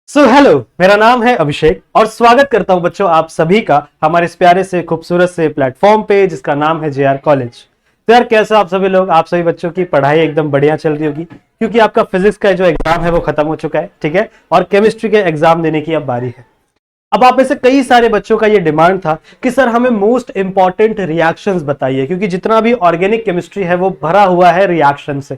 Hello, मेरा नाम है अभिषेक और स्वागत करता हूं बच्चों आप सभी का हमारे इस प्यारे से खूबसूरत से प्लेटफॉर्म पे जिसका नाम है जेआर कॉलेज। तो यार कैसे आप सभी लोग, आप सभी बच्चों की पढ़ाई एकदम बढ़िया चल रही होगी क्योंकि आपका फिजिक्स का जो एग्जाम है वो खत्म हो चुका है, ठीक है, और केमिस्ट्री के एग्जाम देने की अब बारी है। अब आप में से कई सारे बच्चों का ये डिमांड था कि सर हमें मोस्ट इंपॉर्टेंट रिएक्शंस बताइए, क्योंकि जितना भी ऑर्गेनिक केमिस्ट्री है वो भरा हुआ है रिएक्शन से,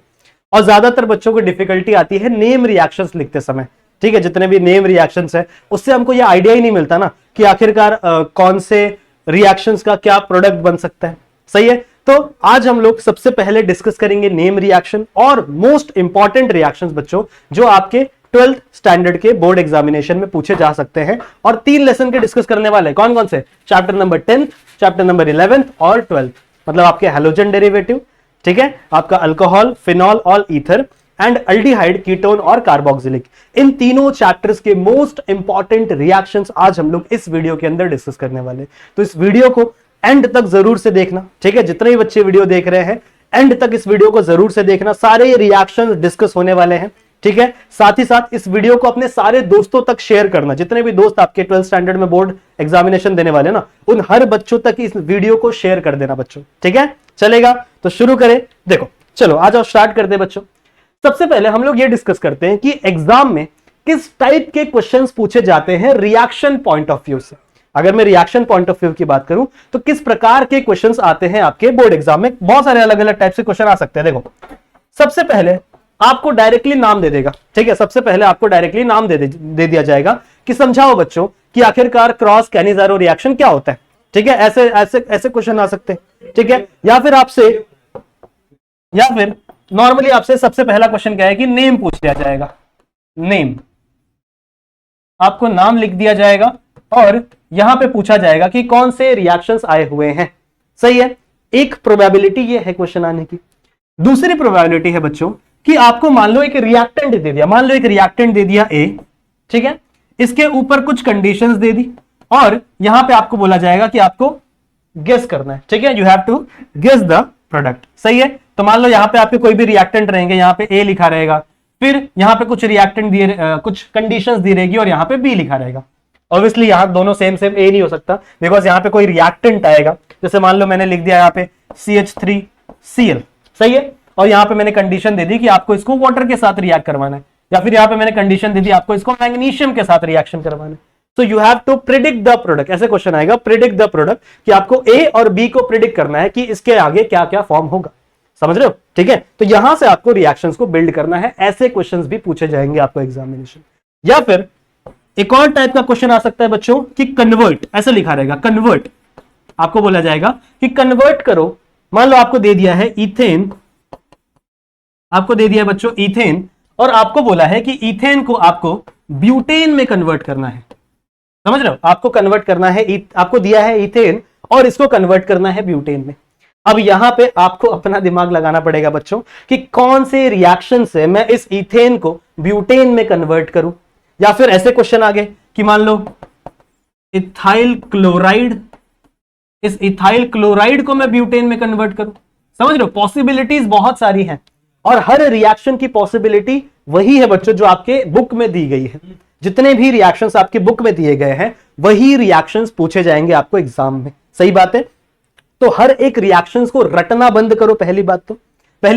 और ज्यादातर बच्चों को डिफिकल्टी आती है नेम रिएक्शंस लिखते समय। ठीक है, जितने भी नेम रिएक्शंस है उससे हमको ये आइडिया ही नहीं मिलता ना कि आखिरकार कौन से रिएक्शंस का क्या प्रोडक्ट बन सकता है। सही है, तो आज हम लोग सबसे पहले डिस्कस करेंगे नेम रिएक्शन और मोस्ट इंपॉर्टेंट रिएक्शंस बच्चों जो आपके 12th स्टैंडर्ड के बोर्ड एग्जामिनेशन में पूछे जा सकते हैं। और 3 लेसन के डिस्कस करने वाले कौन कौन से? Chapter number 10th, chapter number 11th और 12th, मतलब आपके हैलोजन डेरिवेटिव, ठीक है, आपका अल्कोहल, फिनॉल और ईथर एंड अल्डिहाइड, कीटोन और कार्बोक्सिलिक। इन तीनों चैप्टर्स के मोस्ट इंपॉर्टेंट रिएक्शंस आज हम लोग इस वीडियो के अंदर डिस्कस करने वाले। तो इस वीडियो को एंड तक जरूर से देखना, ठीक है, जितने भी बच्चे वीडियो देख रहे हैं एंड तक इस वीडियो को जरूर से देखना, सारे रिएक्शंस डिस्कस होने वाले हैं, ठीक है। साथ ही साथ इस वीडियो को अपने सारे दोस्तों तक शेयर करना, जितने भी दोस्त आपके 12th स्टैंडर्ड में बोर्ड एग्जामिनेशन देने वाले ना, उन हर बच्चों तक इस वीडियो को शेयर कर देना बच्चों, ठीक है। चलेगा, तो शुरू करें। देखो चलो आ जाओ, स्टार्ट करते हैं बच्चों। सबसे पहले हम लोग ये डिस्कस करते हैं कि एग्जाम में किस टाइप के क्वेश्चंस पूछे जाते हैं रिएक्शन पॉइंट ऑफ व्यू से। अगर मैं रिएक्शन पॉइंट ऑफ व्यू की बात करूं तो किस प्रकार के क्वेश्चंस आते हैं आपके बोर्ड एग्जाम में। बहुत सारे अलग अलग टाइप से क्वेश्चन आ सकते हैं। देखो सबसे पहले आपको डायरेक्टली नाम दे देगा, ठीक है, सबसे पहले आपको डायरेक्टली नाम दे दिया जाएगा कि समझाओ बच्चों कि आखिरकार क्रॉस कैनिजारो रिएक्शन क्या होता है, ठीक है। ऐसे ऐसे ऐसे क्वेश्चन आ सकते हैं, ठीक है। या फिर नॉर्मली आपसे सबसे पहला क्वेश्चन क्या है कि नेम पूछ लिया जाएगा। नेम, आपको नाम लिख दिया जाएगा और यहां पे पूछा जाएगा कि कौन से रिएक्शंस आए हुए हैं। सही है, एक प्रोबेबिलिटी ये है क्वेश्चन आने की। दूसरी प्रोबेबिलिटी है बच्चों कि आपको मान लो एक रिएक्टेंट दे दिया, मान लो एक रिएक्टेंट दे दिया ए, ठीक है, इसके ऊपर कुछ कंडीशंस दे दी और यहां पे आपको बोला जाएगा कि आपको गेस करना है, ठीक है, you have to guess the product. सही है, तो मान लो यहां पे आपके कोई भी रिएक्टेंट रहेंगे, यहां पे ए लिखा रहेगा, फिर यहां पे कुछ रिएक्टेंट दिए, कुछ कंडीशंस दी रहेगी और यहां पे बी लिखा रहेगा। ऑब्वियसली यहां दोनों सेम सेम ए नहीं हो सकता, बिकॉज यहां पे कोई रिएक्टेंट आएगा। जैसे मान लो मैंने लिख दिया यहां पे CH3Cl, सही है, और यहां पे मैंने कंडीशन दे दी कि आपको इसको वाटर के साथ रिएक्ट करवाना है, या फिर यहां पे मैंने कंडीशन दे दी आपको इसको मैग्नीशियम के साथ रिएक्शन करवाना है। तो you have to predict the product, ऐसे क्वेश्चन आएगा, प्रिडिक्ट द प्रोडक्ट, कि आपको ए और बी को प्रिडिक्ट करना है कि इसके आगे क्या क्या फॉर्म होगा। समझ रहे हो, ठीक है। तो यहां से आपको रिएक्शंस को बिल्ड करना है। ऐसे क्वेश्चंस भी पूछे जाएंगे आपको एग्जामिनेशन। या फिर एक और टाइप का क्वेश्चन आ सकता है बच्चों कि कन्वर्ट, ऐसे लिखा रहेगा कन्वर्ट, आपको बोला जाएगा कि कन्वर्ट करो। मान लो आपको दे दिया है इथेन, आपको दे दिया है बच्चों इथेन, और आपको बोला है कि इथेन को आपको ब्यूटेन में कन्वर्ट करना है। समझ रहे हो, आपको कन्वर्ट करना है, आपको दिया है इथेन और इसको कन्वर्ट करना है ब्यूटेन में। अब यहां पे आपको अपना दिमाग लगाना पड़ेगा बच्चों कि कौन से रिएक्शन से मैं इस इथेन को ब्यूटेन में कन्वर्ट करूं। या फिर ऐसे क्वेश्चन आ गए कि मान लो इथाइल क्लोराइड, इस इथाइल क्लोराइड को मैं ब्यूटेन में कन्वर्ट करूं। समझ रहे हो, पॉसिबिलिटीज बहुत सारी हैं और हर रिएक्शन की पॉसिबिलिटी वही है बच्चों जो आपके बुक में दी गई है। जितने भी रिएक्शंस आपके बुक में दिए गए हैं वही रिएक्शंस पूछे जाएंगे आपको एग्जाम में। सही बात है, तो हर एक रिएक्शंस को रटना बंद करो। पहली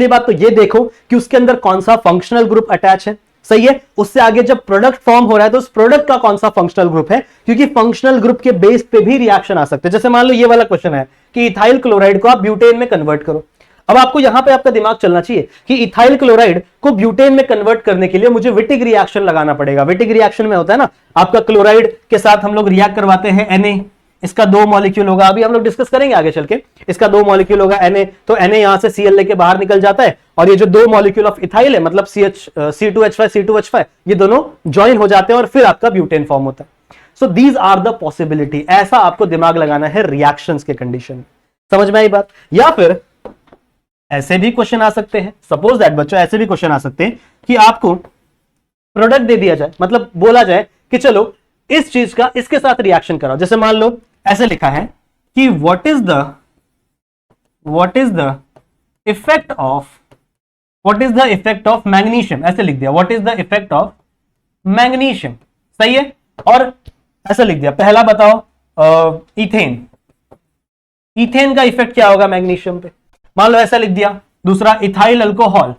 बात तो ये देखो कि उसके अंदर कौन सा फंक्शनल ग्रुप अटैच है। सही है, उससे आगे जब प्रोडक्ट फॉर्म हो रहा है तो उस प्रोडक्ट का कौन सा फंक्शनल ग्रुप है, क्योंकि फंक्शनल ग्रुप के बेस पे भी रिएक्शन आ सकते हैं। जैसे मान लो ये वाला क्वेश्चन है कि इथाइल क्लोराइड को आप ब्यूटेन में कन्वर्ट करो। अब आपको यहां पे आपका दिमाग चलना चाहिए कि इथाइल क्लोराइड को ब्यूटेन में कन्वर्ट करने के लिए मुझे विटिक रिएक्शन लगाना पड़ेगा। विटिक रिएक्शन में होता है ना, आपका क्लोराइड के साथ हम लोग रिएक्ट करवाते हैं Na, इसका 2 मॉलिक्यूल होगा, अभी हम लोग डिस्कस करेंगे आगे चल के, इसका 2 मॉलिक्यूल होगा Na, तो Na यहां से Cl लेके बाहर निकल जाता है और ये जो 2 मॉलिक्यूल ऑफ इथाइल है मतलब C2H5 C2H5 ये दोनों ज्वाइन हो जाते हैं और फिर आपका ब्यूटेन फॉर्म होता है। So these are the possibility, ऐसा आपको दिमाग लगाना है रिएक्शंस के कंडीशन। समझ में आई बात। या फिर ऐसे भी क्वेश्चन आ सकते हैं, सपोज दैट बच्चों ऐसे भी क्वेश्चन आ सकते हैं कि आपको प्रोडक्ट दे दिया जाए, मतलब बोला जाए कि चलो इस चीज का इसके साथ रिएक्शन कराओ। जैसे मान लो ऐसे लिखा है कि what is the effect of magnesium, ऐसे लिख दिया what is the effect of magnesium. सही है। और ऐसा लिख दिया, पहला बताओ इथेन, इथेन का इफेक्ट क्या होगा मैग्नीशियम पे, मान लो ऐसा लिख दिया। दूसरा इथाइल अल्कोहल,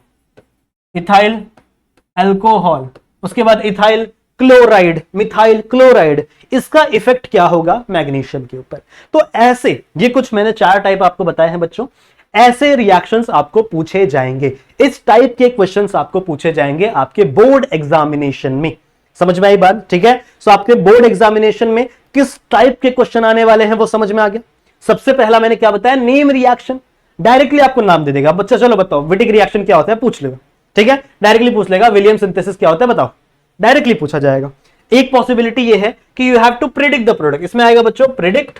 इथाइल अल्कोहल, उसके बाद इथाइल क्लोराइड, मिथाइल क्लोराइड, इसका इफेक्ट क्या होगा मैग्नीशियम के ऊपर। तो ऐसे ये कुछ मैंने 4 टाइप आपको बताए हैं बच्चों, ऐसे रिएक्शंस आपको पूछे जाएंगे, इस टाइप के क्वेश्चंस आपको पूछे जाएंगे आपके बोर्ड एग्जामिनेशन में। समझ में आई बात, ठीक है। सो आपके बोर्ड एग्जामिनेशन में किस टाइप के क्वेश्चन आने वाले हैं वो समझ में आ गया। सबसे पहला मैंने क्या बताया, नेम रिएक्शन, डायरेक्टली आपको नाम दे देगा बच्चा, चलो बताओ विटिक रिएक्शन क्या होता है, पूछ लेगा, ठीक है, डायरेक्टली पूछ लेगा। विलियम सिंथेसिस क्या होता है बताओ, डायरेक्टली पूछा जाएगा। एक पॉसिबिलिटी ये है कि you have to predict the product, इसमें आएगा बच्चों प्रिडिक्ट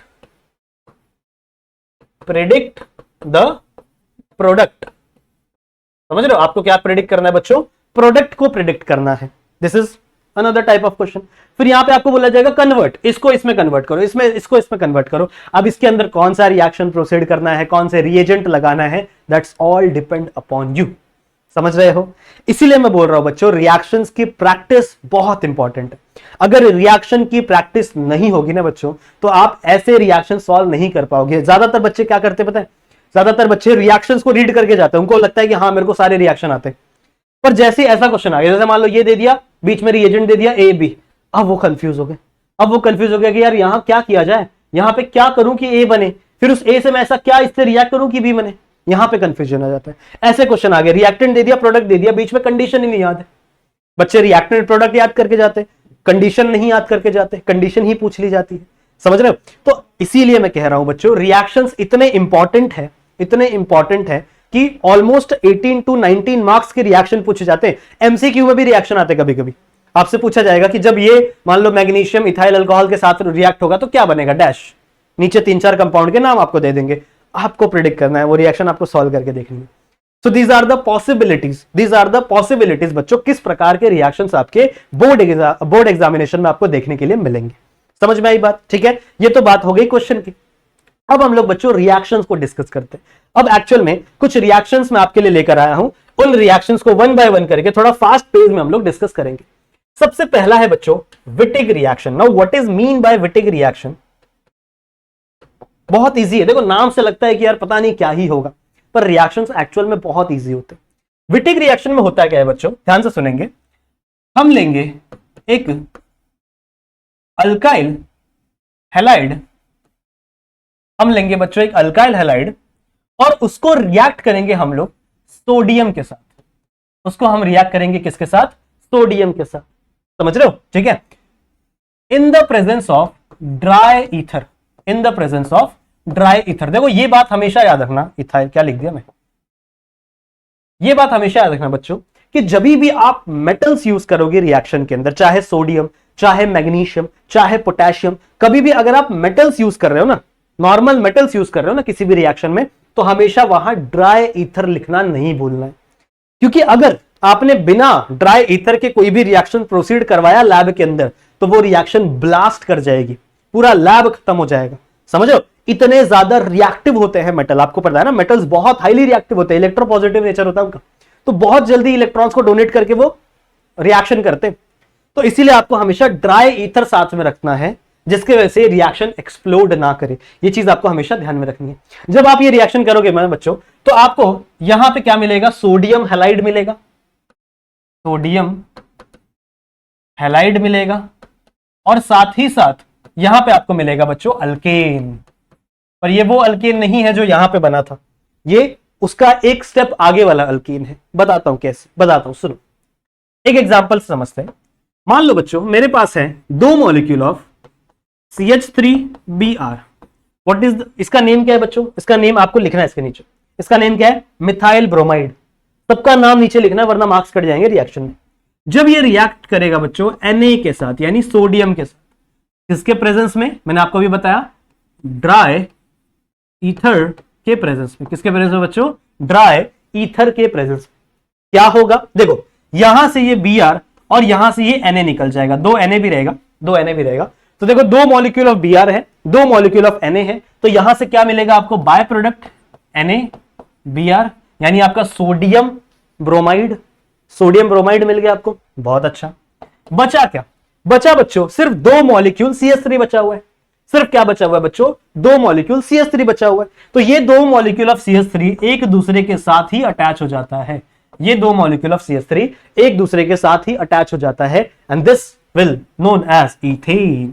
द प्रोडक्ट। समझ रहे हो, आपको क्या प्रिडिक्ट करना है बच्चों, प्रोडक्ट को प्रिडिक्ट करना है। This is another type of question. फिर यहां पे आपको बोला जाएगा कन्वर्ट, इसको इसमें कन्वर्ट करो, इसमें इसको इसमें कन्वर्ट करो। अब इसके अंदर कौन सा रिएक्शन प्रोसीड करना है, कौन से रिएजेंट लगाना है, that's all depend upon you. समझ रहे हो, इसीलिए मैं बोल रहा हूं बच्चों रिएक्शंस की प्रैक्टिस बहुत इंपॉर्टेंट है। अगर रिएक्शन की प्रैक्टिस नहीं होगी ना बच्चों, तो आप ऐसे रिएक्शन सॉल्व नहीं कर पाओगे। ज्यादातर बच्चे क्या करते पता है, ज्यादातर बच्चे रिएक्शंस को रीड करके जाते हैं, उनको लगता है कि हाँ मेरे को सारे रिएक्शन आते हैं, पर जैसे ऐसा क्वेश्चन आ गया, जैसे मान लो ये दे दिया, बीच में रिएजेंट दे दिया ए बी, अब वो कंफ्यूज हो गए। अब वो कंफ्यूज हो गया कि यार यहां क्या किया जाए, यहां पे क्या करूं कि ए बने, फिर उस ए से मैं ऐसा क्या इससे रिएक्ट करूं कि बी बने, यहां पे कंफ्यूजन आ जाता है। ऐसे क्वेश्चन आ गए, रिएक्टेंट दे दिया, प्रोडक्ट दे दिया, बीच में कंडीशन ही नहीं याद है। बच्चे रिएक्टेंट प्रोडक्ट याद करके जाते, कंडीशन नहीं याद करके जाते, कंडीशन ही पूछ ली जाती है। समझ रहे हो, तो इसीलिए मैं कह रहा हूं बच्चों रिएक्शंस इतने इंपॉर्टेंट है, इतने इंपॉर्टेंट है कि ऑलमोस्ट 18 to 19 मार्क्स के रिएक्शन पूछे जाते हैं। एमसीक्यू में भी रिएक्शन आते हैं, कभी कभी आपसे पूछा जाएगा कि जब ये मान लो मैग्नीशियम इथाइल अल्कोहल के साथ रिएक्ट होगा तो क्या बनेगा डैश, नीचे 3-4 कंपाउंड के नाम आपको दे देंगे, आपको प्रिडिक्ट करना है, वो रिएक्शन आपको सॉल्व करके देखनी है। So these are the possibilities, these are the possibilities बच्चों, किस प्रकार के रिएक्शंस आपके बोर्ड एग्जामिनेशन में आपको देखने के लिए मिलेंगे। समझ में आई बात, ठीक है। ये तो बात हो गई क्वेश्चन की। अब हम लोग बच्चों रिएक्शंस को डिस्कस करते हैं। अब एक्चुअल में कुछ रिएक्शंस मैं आपके लिए लेकर आया हूं, उन रिएक्शंस को 1 बाय 1 करके थोड़ा फास्ट पेज में हम लोग डिस्कस करेंगे। सबसे पहला है बच्चों Wittig reaction. Now what is mean by Wittig reaction, बहुत इजी है। देखो नाम से लगता है कि यार पता नहीं क्या ही होगा, पर रिएक्शंस एक्चुअल में बहुत इजी होते हैं। विटिक रिएक्शन में होता क्या है बच्चों, ध्यान से सुनेंगे। हम लेंगे एक अल्काइल हैलाइड, हम लेंगे बच्चों एक अल्काइल हैलाइड और उसको रिएक्ट करेंगे हम लोग सोडियम के साथ। उसको हम रिएक्ट करेंगे किसके साथ, सोडियम के साथ। समझ रहे हो, ठीक है। In the presence of dry ether, in the presence of dry ether. देखो ये बात हमेशा याद रखना, इथाइल क्या लिख दिया मैं, ये बात हमेशा याद रखना बच्चों कि जब भी आप मेटल्स यूज करोगे रिएक्शन के अंदर, चाहे सोडियम, चाहे मैग्नीशियम, चाहे पोटेशियम, कभी भी अगर आप मेटल्स यूज कर रहे हो ना, नॉर्मल मेटल्स यूज कर रहे हो ना किसी भी रिएक्शन में, तो हमेशा वहां ड्राई ईथर लिखना नहीं भूलना है। क्योंकि अगर आपने बिना ड्राई ईथर के कोई भी रिएक्शन प्रोसीड करवाया लैब के अंदर, तो वो रिएक्शन ब्लास्ट कर जाएगी, पूरा लैब खत्म हो जाएगा। समझो, इतने ज्यादा रिएक्टिव होते हैं मेटल, आपको पता है ना, मेटल्स बहुत हाईली रिएक्टिव होते हैं, इलेक्ट्रोपॉजिटिव नेचर होता है उनका, तो बहुत जल्दी इलेक्ट्रॉन्स को डोनेट करके वो रिएक्शन करते हैं। तो इसीलिए आपको हमेशा ड्राई ईथर साथ में रखना है, जिसके वजह से रिएक्शन एक्सप्लोड ना करे। ये चीज आपको हमेशा ध्यान में रखनी है। जब आप ये रिएक्शन करोगे मेरे बच्चों, तो आपको यहां पे क्या मिलेगा, सोडियम हैलाइड मिलेगा, सोडियम हैलाइड मिलेगा, और साथ ही साथ यहां पे आपको मिलेगा बच्चों अल्केन। पर ये वो अल्केन नहीं है जो यहां पे बना था, ये उसका एक स्टेप आगे वाला अल्केन है। बताता हूं कैसे, बताता हूं, सुनो। एक एग्जांपल समझते हैं। मान लो बच्चों मेरे पास है 2 molecule of CH3Br। What is इसका नेम क्या है बच्चों, इसका नेम आपको लिखना है इसके नीचे, इसका नेम क्या है, मिथाइल ब्रोमाइड। सबका नाम नीचे लिखना है वरना मार्क्स कट जाएंगे रिएक्शन में। जब ये रिएक्ट करेगा बच्चों Na के साथ, यानी सोडियम के साथ, किसके प्रेजेंस में, मैंने आपको भी बताया ड्राई ईथर के प्रेजेंस में। किसके प्रेजेंस में बच्चों, ड्राई ईथर के प्रेजेंस में। क्या होगा, देखो यहां से ये Br और यहां से ये Na निकल जाएगा, 2 Na भी रहेगा, 2 Na भी रहेगा। तो देखो 2 मॉलिक्यूल ऑफ Br है, 2 मॉलिक्यूल ऑफ Na है, तो यहां से क्या मिलेगा आपको, बाय प्रोडक्ट NaBr, यानी आपका सोडियम ब्रोमाइड, सोडियम ब्रोमाइड मिल गया आपको। बहुत अच्छा, बचा क्या, बचा बच्चों सिर्फ 2 मॉलिक्यूल CH3 बचा हुआ है। सिर्फ क्या बचा हुआ है बच्चों? 2 मॉलिक्यूल CH3 बचा हुआ है। तो ये 2 मॉलिक्यूल ऑफ CH3 एक दूसरे के साथ ही अटैच हो जाता है। ये 2 मॉलिक्यूल ऑफ CH3 एक दूसरे के साथ ही अटैच हो जाता है and this will known as ethane.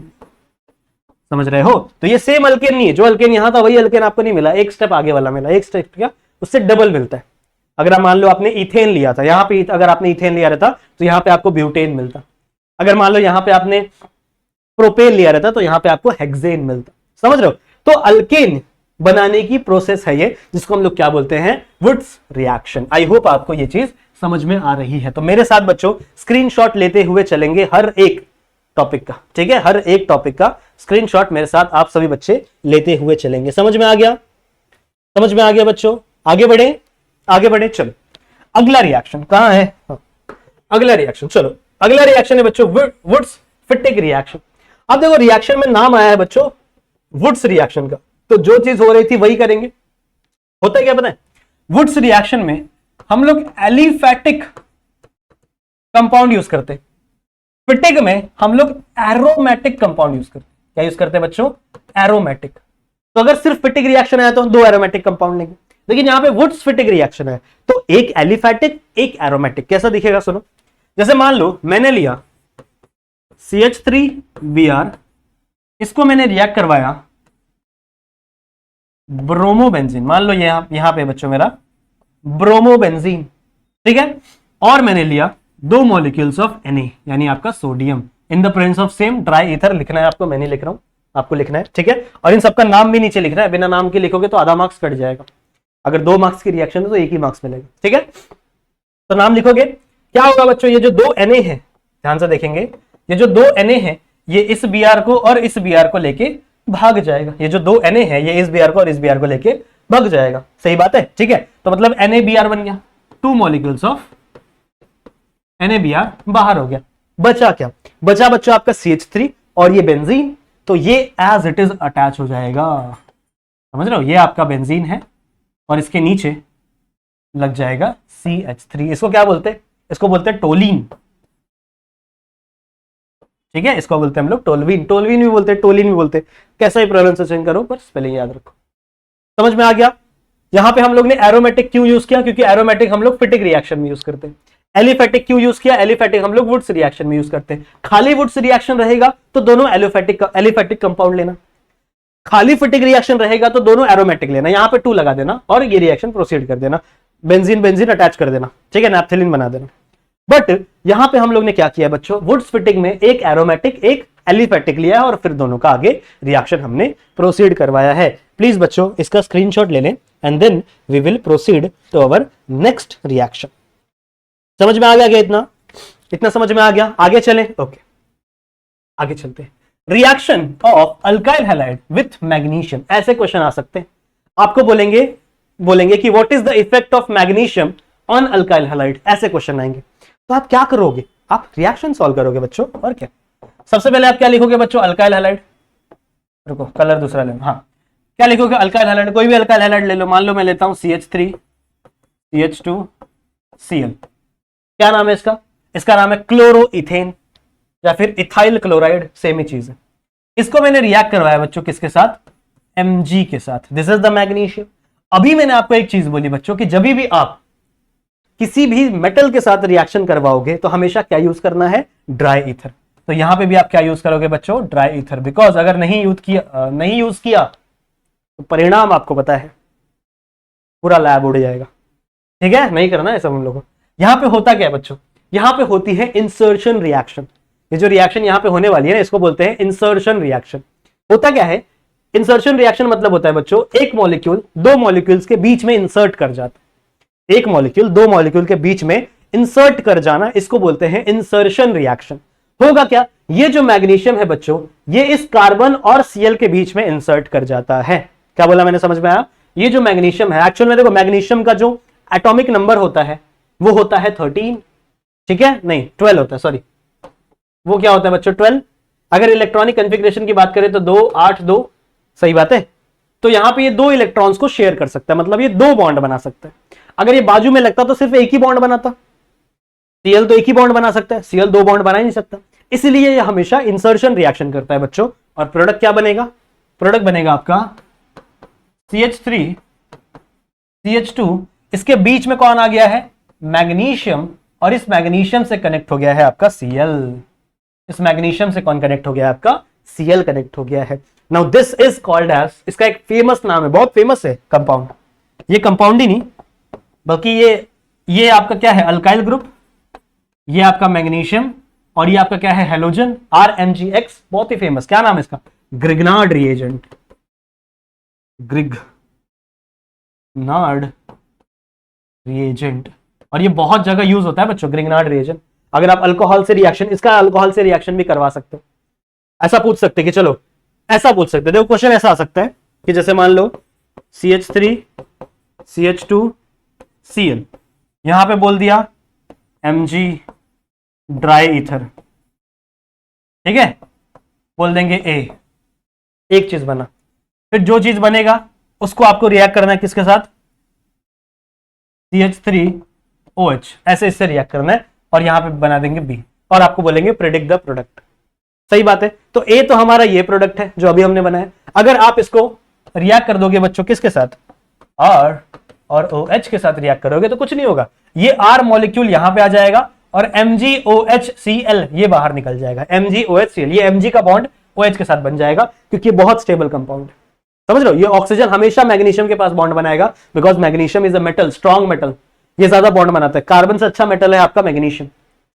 समझ रहे हो? तो ये सेम अल्केन नहीं है, जो अल्केन यहां था वही अल्केन आपको नहीं मिला, एक स्टेप आगे वाला मिला। एक स्टेप क्या, उससे डबल मिलता है। अगर आप मान लो आपने इथेन लिया था, यहां पे अगर आपने इथेन लिया रहता तो यहां पे आपको ब्यूटेन मिलता। अगर मान लो यहां पे आपने प्रोपेन लिया रहता तो यहां पे आपको हेक्सेन मिलता। समझ रहे हो? तो अल्केन बनाने की प्रोसेस है ये, जिसको हम लोग क्या बोलते हैं? Wurtz reaction. आई होप आपको ये चीज समझ में आ रही है। तो मेरे साथ बच्चों स्क्रीनशॉट लेते हुए चलेंगे हर एक टॉपिक का, ठीक है? हर एक टॉपिक का स्क्रीनशॉट मेरे साथ आप सभी बच्चे लेते हुए चलेंगे। समझ में आ गया? समझ में आ गया बच्चों? आगे बढ़े, आगे बढ़े। चलो अगला रिएक्शन कहां है? अगला रिएक्शन, चलो अगला रिएक्शन है बच्चों वुड्स फिटिक रिएक्शन। अब देखो रिएक्शन में नाम आया है बच्चों वुड्स रिएक्शन का, तो जो चीज हो रही थी वही करेंगे। होता है क्या पता है? वुड्स रिएक्शन में हम लोग एलिफैटिक कंपाउंड यूज करते हैं, फिटिक में हम लोग एरोमेटिक कंपाउंड यूज करते हैं। क्या यूज करते हैं बच्चों? एरोमेटिक। तो अगर सिर्फ फिटिक रिएक्शन आया तो 2 एरोमेटिक कंपाउंड लेंगे, लेकिन यहां पे वुड्स फिटिक रिएक्शन है तो एक एलिफैटिक एक एरोमेटिक। कैसा दिखेगा सुनो, जैसे मान लो मैंने लिया CH3Br, इसको मैंने रिएक्ट करवाया ब्रोमोबेंजीन। मान लो यहां पे बच्चों मेरा ब्रोमोबेंजीन, ठीक है? और मैंने लिया 2 मॉलिक्यूल्स ऑफ Na यानी आपका sodium in the presence of same dry ether. लिखना है आपको, मैं नहीं लिख रहा हूं, आपको लिखना है, ठीक है? और इन सबका नाम भी नीचे लिखना है, बिना नाम के लिखोगे तो आधा मार्क्स कट जाएगा। अगर 2 मार्क्स की रिएक्शन है तो 1 ही मार्क्स मिलेगा, ठीक है? तो नाम लिखोगे। क्या होगा बच्चों? ये जो 2 Na है, ध्यान से देखेंगे, ये जो 2 Na है ये इस Br को और इस Br को लेके भाग जाएगा। ये जो 2 Na है ये इस Br को और इस Br को लेके भाग जाएगा। सही बात है, ठीक है? तो मतलब NaBr बन गया, 2 मॉलिक्यूल्स ऑफ NaBr बाहर हो गया। बचा क्या? बचा बच्चों आपका CH3 और ये बेंजीन, तो ये एज इट इज अटैच हो जाएगा। समझ रहे हो? ये आपका बेंजीन है और इसके नीचे लग जाएगा CH3। इसको क्या बोलते हैं? इसको बोलते हैं टोलीन, ठीक है? इसको बोलते हैं हम लोग टोलवीन। टोलवीन भी बोलते हैं, टोलिन भी बोलते हैं, कैसा ही प्रोनाउंसिएशन करो पर स्पेलिंग याद रखो। समझ में आ गया? यहां पे हम लोग ने एरोमेटिक क्यों यूज किया? क्योंकि एरोमेटिक हम लोग फिटिक रिएक्शन में यूज करते हैं। एलिफैटिक क्यों यूज किया? एलिफैटिक हम लोग वुड्स रिएक्शन में यूज करते हैं। खाली वुड्स रिएक्शन रहेगा तो दोनों एलिफैटिक कंपाउंड लेना, खाली फिटिक रिएक्शन रहेगा तो दोनों एरोमेटिक लेना। यहां पे 2 लगा देना और ये रिएक्शन प्रोसीड कर देना, बेंजीन बेंजीन अटैच कर देना, ठीक है? नैप्थेलिन बना देना। बट यहां पे हम लोग ने क्या किया बच्चों? वुड्स फिटिक में एक एरोमेटिक एक एलिफैटिक लिया है और फिर दोनों का आगे रिएक्शन हमने प्रोसीड करवाया है। प्लीज बच्चों इसका स्क्रीनशॉट ले लें and then we will proceed to our next reaction. समझ में आ गया क्या? इतना समझ में आ गया? आगे चलें, ओके आगे चलते हैं। Reaction of alkyl halide with magnesium. ऐसे क्वेश्चन आ सकते हैं, आपको बोलेंगे कि what is the effect of magnesium on alkyl halide. ऐसे क्वेश्चन आएंगे तो आप क्या करोगे? आप रिएक्शन सॉल्व करोगे बच्चों, और क्या? सबसे पहले आप क्या लिखोगे बच्चों? अल्काइल हैलाइड, रुको कलर दूसरा ले लो। हाँ, क्या लिखोगे? अल्काइल हैलाइड, कोई भी अल्काइल हैलाइड ले लो। मान लो मैं लेता हूं CH3 CH2 Cl। क्या नाम है इसका? इसका नाम है क्लोरोइथेन या फिर इथाइल क्लोराइड, सेम ही चीज है। इसको मैंने रिएक्ट करवाया बच्चों किसके साथ? Mg के साथ। This is the magnesium. अभी मैंने आपको एक चीज बोली बच्चों कि जब भी आप किसी भी मेटल के साथ रिएक्शन करवाओगे तो हमेशा क्या यूज करना है? Dry ether. तो यहां पे भी आप क्या यूज करोगे बच्चों? Dry ether. बिकॉज अगर नहीं यूज किया तो परिणाम आपको पता है, पूरा लैब उड़ जाएगा, ठीक है? नहीं करना है सब हम लोगों को। यहां पे होता क्या है बच्चों? यहां पे होती है इंसर्शन रिएक्शन। ये जो रिएक्शन यहां पे होने वाली है इसको बोलते हैं इंसर्शन रिएक्शन। होता क्या है? इंसर्शन रिएक्शन मतलब होता है बच्चों एक मॉलिक्यूल 2 मॉलिक्यूल्स के बीच में इंसर्ट कर जाता है। एक मॉलिक्यूल 2 मॉलिक्यूल के बीच में इंसर्ट कर जाना, इसको बोलते हैं इंसर्शन रिएक्शन। होगा क्या? ये जो मैग्नीशियम है बच्चों, ये इस कार्बन और Cl के बीच में इंसर्ट कर जाता है। क्या बोला मैंने? समझ में आया? ये जो मैग्नीशियम है, एक्चुअल में देखो मैग्नीशियम का जो एटॉमिक नंबर होता है वो होता है 13, ठीक है? नहीं 12 होता है, सॉरी। वो क्या होता है बच्चों? 12। अगर इलेक्ट्रॉनिक कॉन्फ़िगरेशन की बात करें तो 2 8 2, सही बात है। तो यहां पे ये 2 इलेक्ट्रॉन्स को शेयर कर सकता है, मतलब ये 2 बॉन्ड बना सकता है। अगर ये बाजू में लगता तो सिर्फ एक ही बॉन्ड बनाता। Cl तो एक ही बॉन्ड बना सकता है, Cl 2 बॉन्ड बना ही नहीं सकता। इसलिए ये हमेशा इंसर्शन रिएक्शन करता है बच्चों। और प्रोडक्ट क्या बनेगा? प्रोडक्ट बनेगा आपका CH3 CH2, इसके बीच में कौन आ गया है? मैग्नीशियम, और इस मैग्नीशियम से कनेक्ट हो गया है आपका Cl। इस मैग्नीशियम से कौन कनेक्ट हो गया है आपका? Cl कनेक्ट हो गया है। Now this is called as, इसका एक फेमस नाम है, बहुत फेमस है कंपाउंड। ये कंपाउंड ही नहीं बल्कि ये आपका क्या है? अल्काइल ग्रुप, ये आपका मैग्नीशियम, और ये आपका क्या है? हेलोजन, RMgX, बहुत ही फेमस। क्या नाम है इसका? Grignard reagent, Grignard reagent. और ये बहुत जगह यूज होता है बच्चों, ग्रिग्नार्ड रिएजेंट। अगर आप अल्कोहल से रिएक्शन, इसका अल्कोहल से रिएक्शन भी करवा सकते हो। ऐसा पूछ सकते कि चलो ऐसा पूछ सकते, देखो क्वेश्चन ऐसा आ सकता है कि जैसे मान लो CH3 CH2 Cl, यहां पे बोल दिया Mg ड्राई ईथर, ठीक है, बोल देंगे A, एक चीज बना। फिर जो चीज बनेगा उसको आपको रिएक्ट करना है किसके साथ? CH3OH, ऐसे इससे रिएक्ट करना है, और यहां पे बना देंगे B, और आपको बोलेंगे प्रेडिक्ट द प्रोडक्ट। सही बात है। तो A तो हमारा ये प्रोडक्ट है जो अभी हमने बनाया। अगर आप इसको रिएक्ट कर दोगे बच्चों किसके साथ? R और OH के साथ रिएक्ट करोगे तो कुछ नहीं होगा। ये R मॉलिक्यूल यहां पे आ जाएगा और MgOHCl ये बाहर निकल जाएगा। MgOHCl, ये Mg का बॉन्ड OH के साथ बन जाएगा क्योंकि बहुत स्टेबल कंपाउंड है। समझ रहे हो? ये ऑक्सीजन हमेशा मैग्नीशियम के पास बॉन्ड बनाएगा because magnesium is a metal, strong metal, ये ज्यादा बॉन्ड बनाता है। कार्बन से अच्छा मेटल है आपका मैग्नीशियम।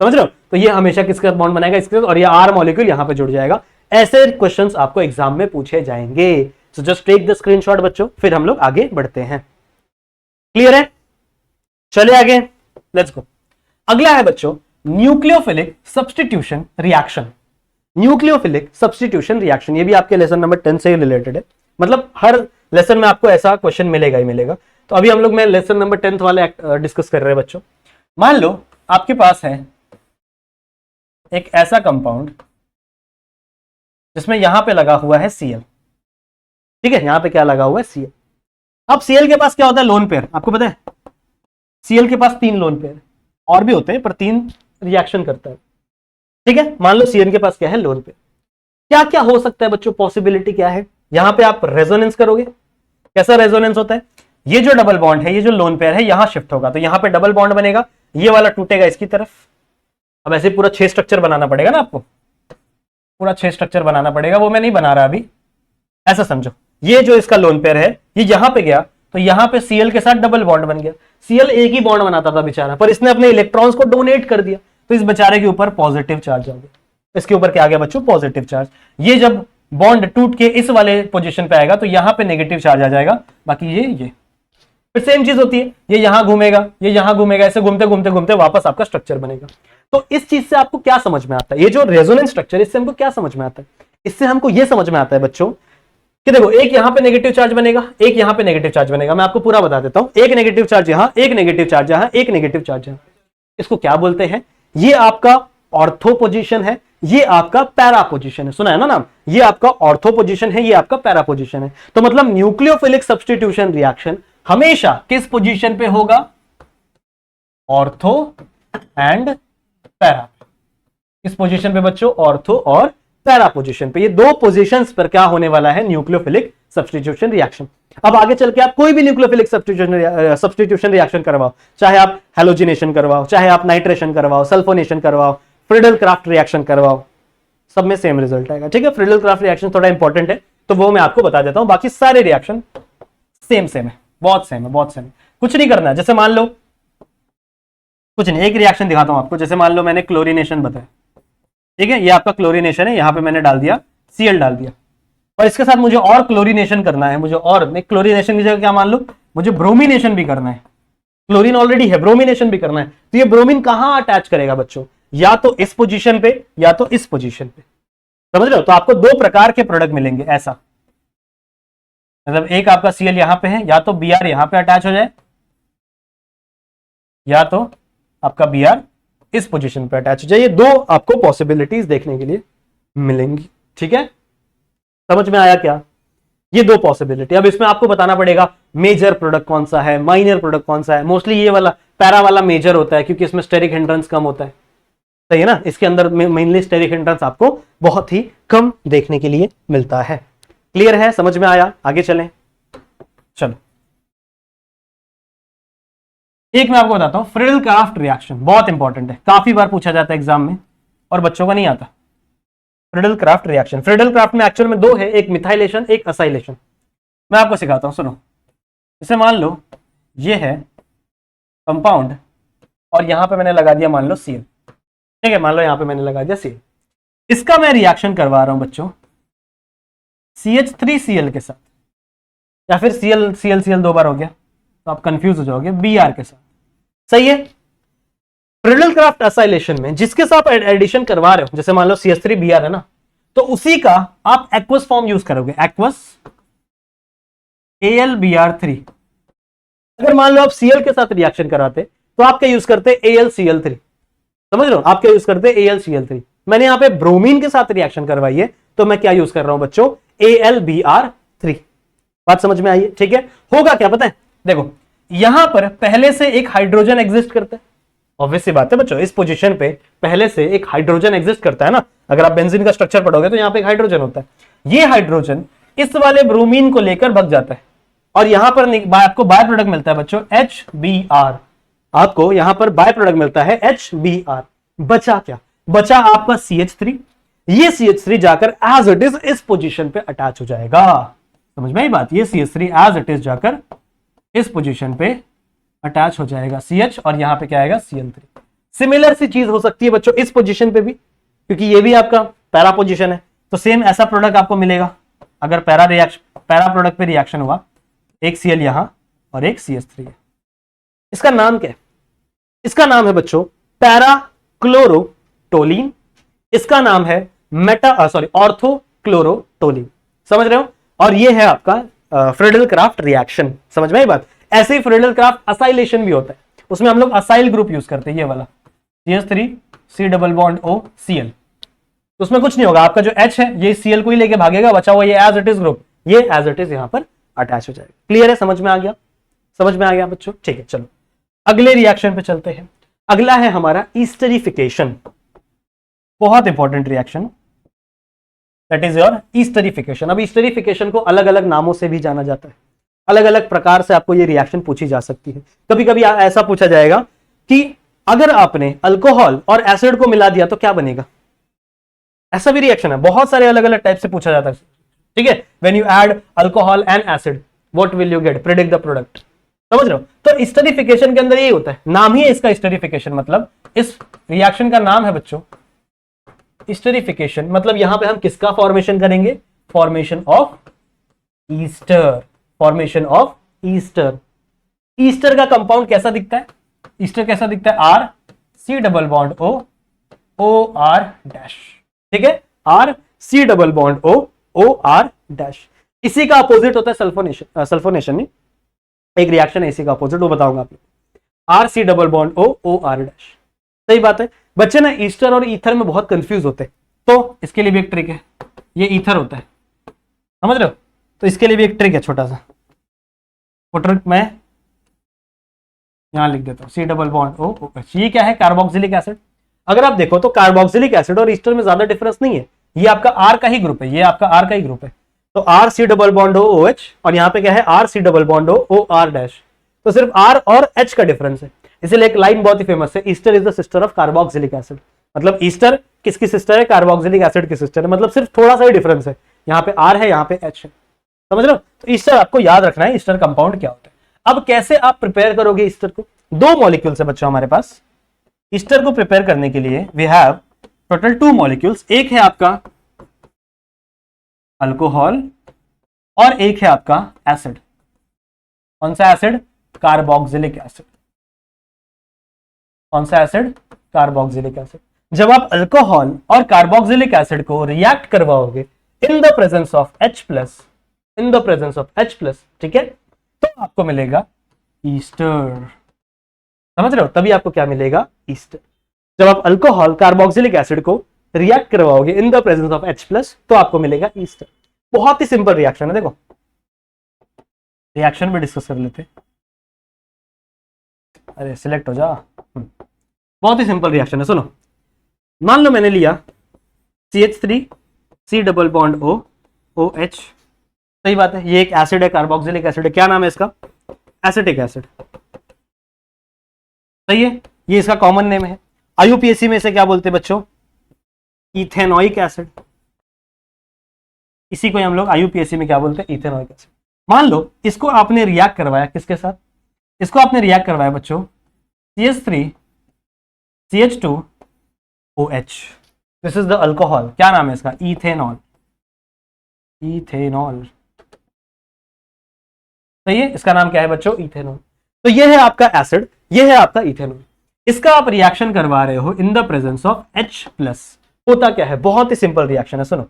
समझ रहे हो? तो ये हमेशा किसके साथ बॉन्ड बनाएगा? इसके साथ, और ये R मॉलिक्यूल यहां पे जुड़ जाएगा। ऐसे क्वेश्चंस आपको एग्जाम में पूछे जाएंगे। So just take the screenshot बच्चों, फिर हम लोग आगे बढ़ते हैं। क्लियर है? चले आगे, लेट्स गो। अगला है बच्चों nucleophilic substitution reaction. Nucleophilic substitution reaction, ये भी आपके लेसन नंबर 10 से रिलेटेड है। मतलब हर लेसन में आपको ऐसा क्वेश्चन मिलेगा ही मिलेगा। तो अभी हम लोग में लेसन नंबर 10 वाले डिस्कस कर रहे हैं बच्चों। मान लो आपके पास है एक ऐसा कंपाउंड जिसमें यहां पे लगा हुआ है Cl, ठीक है, यहां पे क्या लगा हुआ है? Cl। अब Cl के पास क्या होता है? Lone pair. आपको पता है Cl के पास 3 लोन पेयर और भी होते हैं, पर 3 रिएक्शन करता है, ठीक है। मान लो Cl के पास क्या है? Lone pair. क्या क्या हो सकता है बच्चों? पॉसिबिलिटी क्या है? यहां पे आप रेजोनेंस करोगे। कैसा रेजोनेंस होता है? ये जो डबल बॉन्ड है, ये जो लोन पेयर है, यहां शिफ्ट होगा तो यहां पे डबल बॉन्ड बनेगा, ये वाला टूटेगा इसकी तरफ। अब ऐसे पूरा 6 स्ट्रक्चर बनाना पड़ेगा ना आपको, पूरा 6 स्ट्रक्चर बनाना पड़ेगा, वो मैं नहीं बना रहा अभी। ऐसा समझो, ये जो इसका लोन पेयर है ये यहां पे गया तो यहां पे Cl के साथ डबल बॉन्ड बन गया। Cl एक ही बॉन्ड बनाता था बेचारा, पर इसने अपने इलेक्ट्रॉन्स को डोनेट कर दिया तो इस बेचारे के ऊपर पॉजिटिव चार्ज आ गया। इसके ऊपर क्या आ गया बच्चों? Positive charge. ये जब बॉन्ड टूट के इस वाले पोजीशन पे आएगा तो यहां पे नेगेटिव चार्ज आ जाएगा। बाकी ये फिर सेम चीज होती है, ये यहां घूमेगा, ये यहां घूमेगा, ऐसे घूमते घूमते घूमते वापस आपका स्ट्रक्चर बनेगा। तो इस चीज से आपको क्या समझ में आता है? ये जो रेजोनेंस स्ट्रक्चर, इससे हमको क्या समझ में आता है? इससे हमको ये समझ में आता है बच्चों कि देखो एक यहां पे नेगेटिव चार्ज बनेगा, एक यहां पे नेगेटिव चार्ज बनेगा। मैं आपको पूरा बता देता हूं, एक नेगेटिव चार्ज यहां, एक नेगेटिव चार्ज यहां, एक नेगेटिव चार्ज यहां। इसको क्या बोलते हैं? ये आपका ऑर्थो पोजीशन है, ये आपका पैरा पोजीशन है। सुना है ना नाम? ये आपका ऑर्थो पोजीशन है, ये आपका पैरा पोजीशन है। तो मतलब न्यूक्लियोफिलिक सब्स्टिट्यूशन रिएक्शन हमेशा किस पोजीशन पे होगा? Ortho and para. किस पोजीशन पे बच्चों? ऑर्थो और पैरा पोजीशन पे। ये 2 पोजीशंस पर क्या होने वाला है? Nucleophilic substitution reaction. अब आगे चल के आप कोई भी न्यूक्लियोफिलिक सब्स्टिट्यूशन रिएक्शन करवाओ, चाहे आप हैलोजिनेशन करवाओ, चाहे आप नाइट्रेशन करवाओ, सल्फोनेशन करवाओ, फ्रीडल क्राफ्ट रिएक्शन करवाओ, सब में सेम रिजल्ट आएगा, ठीक है। फ्रीडल क्राफ्ट रिएक्शन थोड़ा इंपॉर्टेंट है तो वो मैं आपको बता देता हूं, बाकी सारे रिएक्शन सेम है, बहुत सेम है, बहुत सेम है। कुछ नहीं करना है। जैसे मान लो कुछ नहीं, एक रिएक्शन दिखाता हूं आपको। जैसे मान लो मैंने क्लोरीनेशन बताया, ठीक है, ये आपका क्लोरीनेशन है, यहां पे मैंने डाल दिया Cl डाल दिया, और इसके साथ मुझे और क्लोरीनेशन करना है। मुझे और मैं क्लोरीनेशन की जगह क्या मान लो, मुझे ब्रोमिनेशन भी करना है। क्लोरीन ऑलरेडी है, ब्रोमिनेशन भी करना है। तो ये ब्रोमीन कहां अटैच करेगा बच्चों? या तो इस पोजीशन पे या तो इस पोजीशन पे। समझ रहे हो? तो आपको 2 प्रकार के प्रोडक्ट मिलेंगे ऐसा। मतलब एक आपका Cl यहां पे है, या तो Br यहां पे अटैच हो जाए, या तो आपका Br इस पोजीशन पे अटैच हो जाए। ये 2 आपको पॉसिबिलिटीज देखने के लिए मिलेंगी, ठीक है। समझ में आया क्या? ये 2 पॉसिबिलिटी। अब इसमें आपको बताना पड़ेगा मेजर प्रोडक्ट कौन सा है, माइनर प्रोडक्ट कौन सा है। मोस्टली ये वाला पैरा वाला मेजर होता है क्योंकि इसमें स्टेरिक हिंड्रेंस कम होता है, सही है ना। इसके अंदर मेनली स्टेरिक हिंड्रेंस आपको बहुत ही कम देखने के लिए मिलता है। क्लियर है, समझ में आया? आगे चलें। चलो एक मैं आपको बताता हूं, फ्रीडल क्राफ्ट रिएक्शन बहुत इंपॉर्टेंट है, काफी बार पूछा जाता है एग्जाम में और बच्चों का नहीं आता। Friedel craft reaction, Friedel craft में एक्चुअल में दो है, एक मिथाइलेशन एक असाइलेशन। मैं आपको सिखाता हूं, सुनो। जैसे मान लो ये है कंपाउंड और यहां पे मैंने लगा दिया मान लो Cl, ठीक है, मान लो यहां पे मैंने लगा दिया Cl। इसका मैं रिएक्शन करवा रहा हूं बच्चों CH3Cl के साथ, या फिर Cl दो बार हो गया तो आप कंफ्यूज हो जाओगे, Br के साथ। सही है। फ्रीडल क्राफ्ट असाइलेशन में जिसके साथ एडिशन करवा रहे हो, जैसे मान लो CH3Br है ना, तो उसी का आप एक्वस फॉर्म यूज करोगे, एक्वस AlBr3। अगर मान लो आप Cl के साथ रिएक्शन कराते तो आप क्या यूज करते, AlCl3। समझ रहे हो, आप क्या यूज करते, AlCl3। मैंने यहां पे ब्रोमीन के साथ रिएक्शन करवाई है तो मैं क्या यूज कर रहा हूं बच्चों, AlBr3। बात समझ में आई है? ठीक है। होगा क्या पता है, देखो यहां पर पहले से एक हाइड्रोजन एग्जिस्ट करता है, ऑब्वियस सी बात है बच्चों, इस पोजीशन पे पहले से एक हाइड्रोजन एग्जिस्ट करता है ना। अगर आप बेंजीन का स्ट्रक्चर पढ़ोगे तो यहां पे एक हाइड्रोजन होता है। ये हाइड्रोजन इस वाले ब्रोमीन को लेकर भग जाता है और यहां पर आपको बाय प्रोडक्ट मिलता है बच्चों HBr। आपको यहां पर बाय प्रोडक्ट मिलता है HBr। बचा क्या, बचा आपका CH3। ये CH3 जाकर एज इट इज इस पोजीशन पे अटैच हो जाएगा। समझ में आई बात, ये CH3 एज इट इज जाकर इस पोजीशन पे अटैच हो जाएगा CH, और यहां पे क्या आएगा Cl3। सिमिलर सी चीज हो सकती है बच्चों इस पोजीशन पे भी, क्योंकि ये भी आपका पैरा पोजीशन है, तो सेम ऐसा प्रोडक्ट आपको मिलेगा। अगर पैरा प्रोडक्ट पे रिएक्शन हुआ, एक Cl यहां और एक CH3 है। इसका नाम क्या है, इसका नाम है बच्चों पैरा क्लोरोटोलीन। इसका नाम है ऑर्थोक्लोरोटोलीन। समझ रहे हो? और ये है आपका फ्रीडल क्राफ्ट रिएक्शन। समझ में आई बात? ऐसे ही फ्रीडल क्राफ्ट असाइलेशन भी होता है, उसमें हम लोग असाइल ग्रुप यूज करते हैं, ये वाला CH3 C double bond O Cl। तो उसमें कुछ नहीं होगा, आपका जो H है ये Cl को ही लेके भागेगा, बचा हुआ ये एज इट इज ग्रुप, ये एज इट इज यहां पर अटैच हो जाएगा। क्लियर है, समझ में आ गया? समझ में आ गया बच्चों? ठीक है, चलो अगले रिएक्शन पे चलते हैं। अगला है हमारा ईस्टरिफिकेशन, बहुत important reaction, that is your esterification. अब ईस्टरिफिकेशन को अलग अलग नामों से भी जाना जाता है, अलग अलग प्रकार से आपको ये रिएक्शन पूछी जा सकती है। कभी कभी ऐसा पूछा जाएगा कि अगर आपने अल्कोहल और एसिड को मिला दिया तो क्या बनेगा, ऐसा भी रिएक्शन है, बहुत सारे अलग अलग टाइप से पूछा जाता है। ठीक है, when you add alcohol and acid what will you get, predict the product. समझ रहे हो? तो स्टरीफिकेशन के अंदर यही होता है, नाम ही है इसका स्टरीफिकेशन, मतलब इस रिएक्शन का नाम है बच्चों स्टरीफिकेशन। मतलब यहां पे हम किसका फॉर्मेशन करेंगे, formation of Easter, formation of Easter. Easter का कंपाउंड कैसा दिखता है, ईस्टर कैसा दिखता है, R C double bond O O R dash. ठीक है, R C double bond O O R dash. इसी का अपोजिट होता है सल्फोनेशन, सल्फोनेशन नहीं, एक रिएक्शन है इसी का अपोजिट, वो बताऊंगा आपको, R C double bond O O R dash. सही बात है बच्चे ना, ईस्टर और ईथर में बहुत कंफ्यूज होते हैं, तो इसके लिए भी एक ट्रिक है, ये ईथर होता है, समझ रहे हो? तो इसके लिए भी एक ट्रिक है छोटा सा, वो ट्रिक मैं यहां लिख देता हूं, C double bond O O H। ये क्या है, कार्बोक्सिलिक एसिड। अगर आप देखो तो कार्बोक्सिलिक एसिड और ईस्टर में ज्यादा डिफरेंस नहीं है, ये आपका R का ही ग्रुप है, ये आपका R का ही ग्रुप है। तो R C double bond O O H, और यहाँ पे क्या है R C double bond O O R dash. तो सिर्फ R और H का डिफरेंस है, इसलिए एक लाइन बहुत ही फेमस है, Easter is the sister of carboxylic acid. मतलब ईस्टर किसकी सिस्टर है, कार्बोक्सिलिक एसिड की सिस्टर है, मतलब सिर्फ थोड़ा सा ही डिफरेंस है, यहाँ पे R है यहाँ पे H है। समझ रहे हो? तो ईस्टर आपको याद रखना है, ईस्टर कंपाउंड क्या होता है। अब कैसे आप प्रिपेयर करोगे ईस्टर को, दो मॉलिक्यूल्स है बच्चों हमारे पास। ईस्टर को प्रिपेयर करने के लिए वी हैव टोटल 2 मॉलिक्यूल्स, एक है आपका अल्कोहल और एक है आपका एसिड। कौन सा एसिड, कार्बोक्सिलिक एसिड। कौन सा एसिड, कार्बोक्सिलिक एसिड। जब आप अल्कोहल और कार्बोक्सिलिक एसिड को रिएक्ट करवाओगे in the presence of H plus, in the presence of H plus, ठीक है, तो आपको मिलेगा ईस्टर। समझ रहे हो? तभी आपको क्या मिलेगा, ईस्टर। जब आप अल्कोहल कार्बोक्सिलिक एसिड को रिएक्ट करवाओगे in the presence of H plus तो आपको मिलेगा ईस्टर। बहुत ही सिंपल रिएक्शन है, देखो रिएक्शन भी डिस्कस कर लेते। अरे सिलेक्ट हो जा, बहुत ही सिंपल रिएक्शन है, सुनो। मान लो मैंने लिया CH3 C double bond O OH, सही बात है, ये एक एसिड है, कार्बोक्सिलिक एसिड है, क्या नाम है इसका, एसिटिक एसिड, सही है, ये इसका कॉमन नेम है। IUPAC में इसे क्या बोलते हैं बच्चों, इथेनोइक एसिड, इसी को हम लोग IUPAC में क्या बोलते हैं, इथेनोइक एसिड। मान लो इसको आपने रिएक्ट करवाया किसके साथ, इसको आपने रिएक्ट करवाया बच्चों CH3 CH2 OH, this is the alcohol, क्या नाम है इसका, इथेनॉल, इथेनॉल, सही है, इसका नाम क्या है बच्चों, इथेनॉल। तो ये है आपका एसिड, ये है आपका इथेनॉल, इसका आप रिएक्शन करवा रहे हो in the presence of H+। होता क्या है, बहुत ही सिंपल रिएक्शन है, सुनो,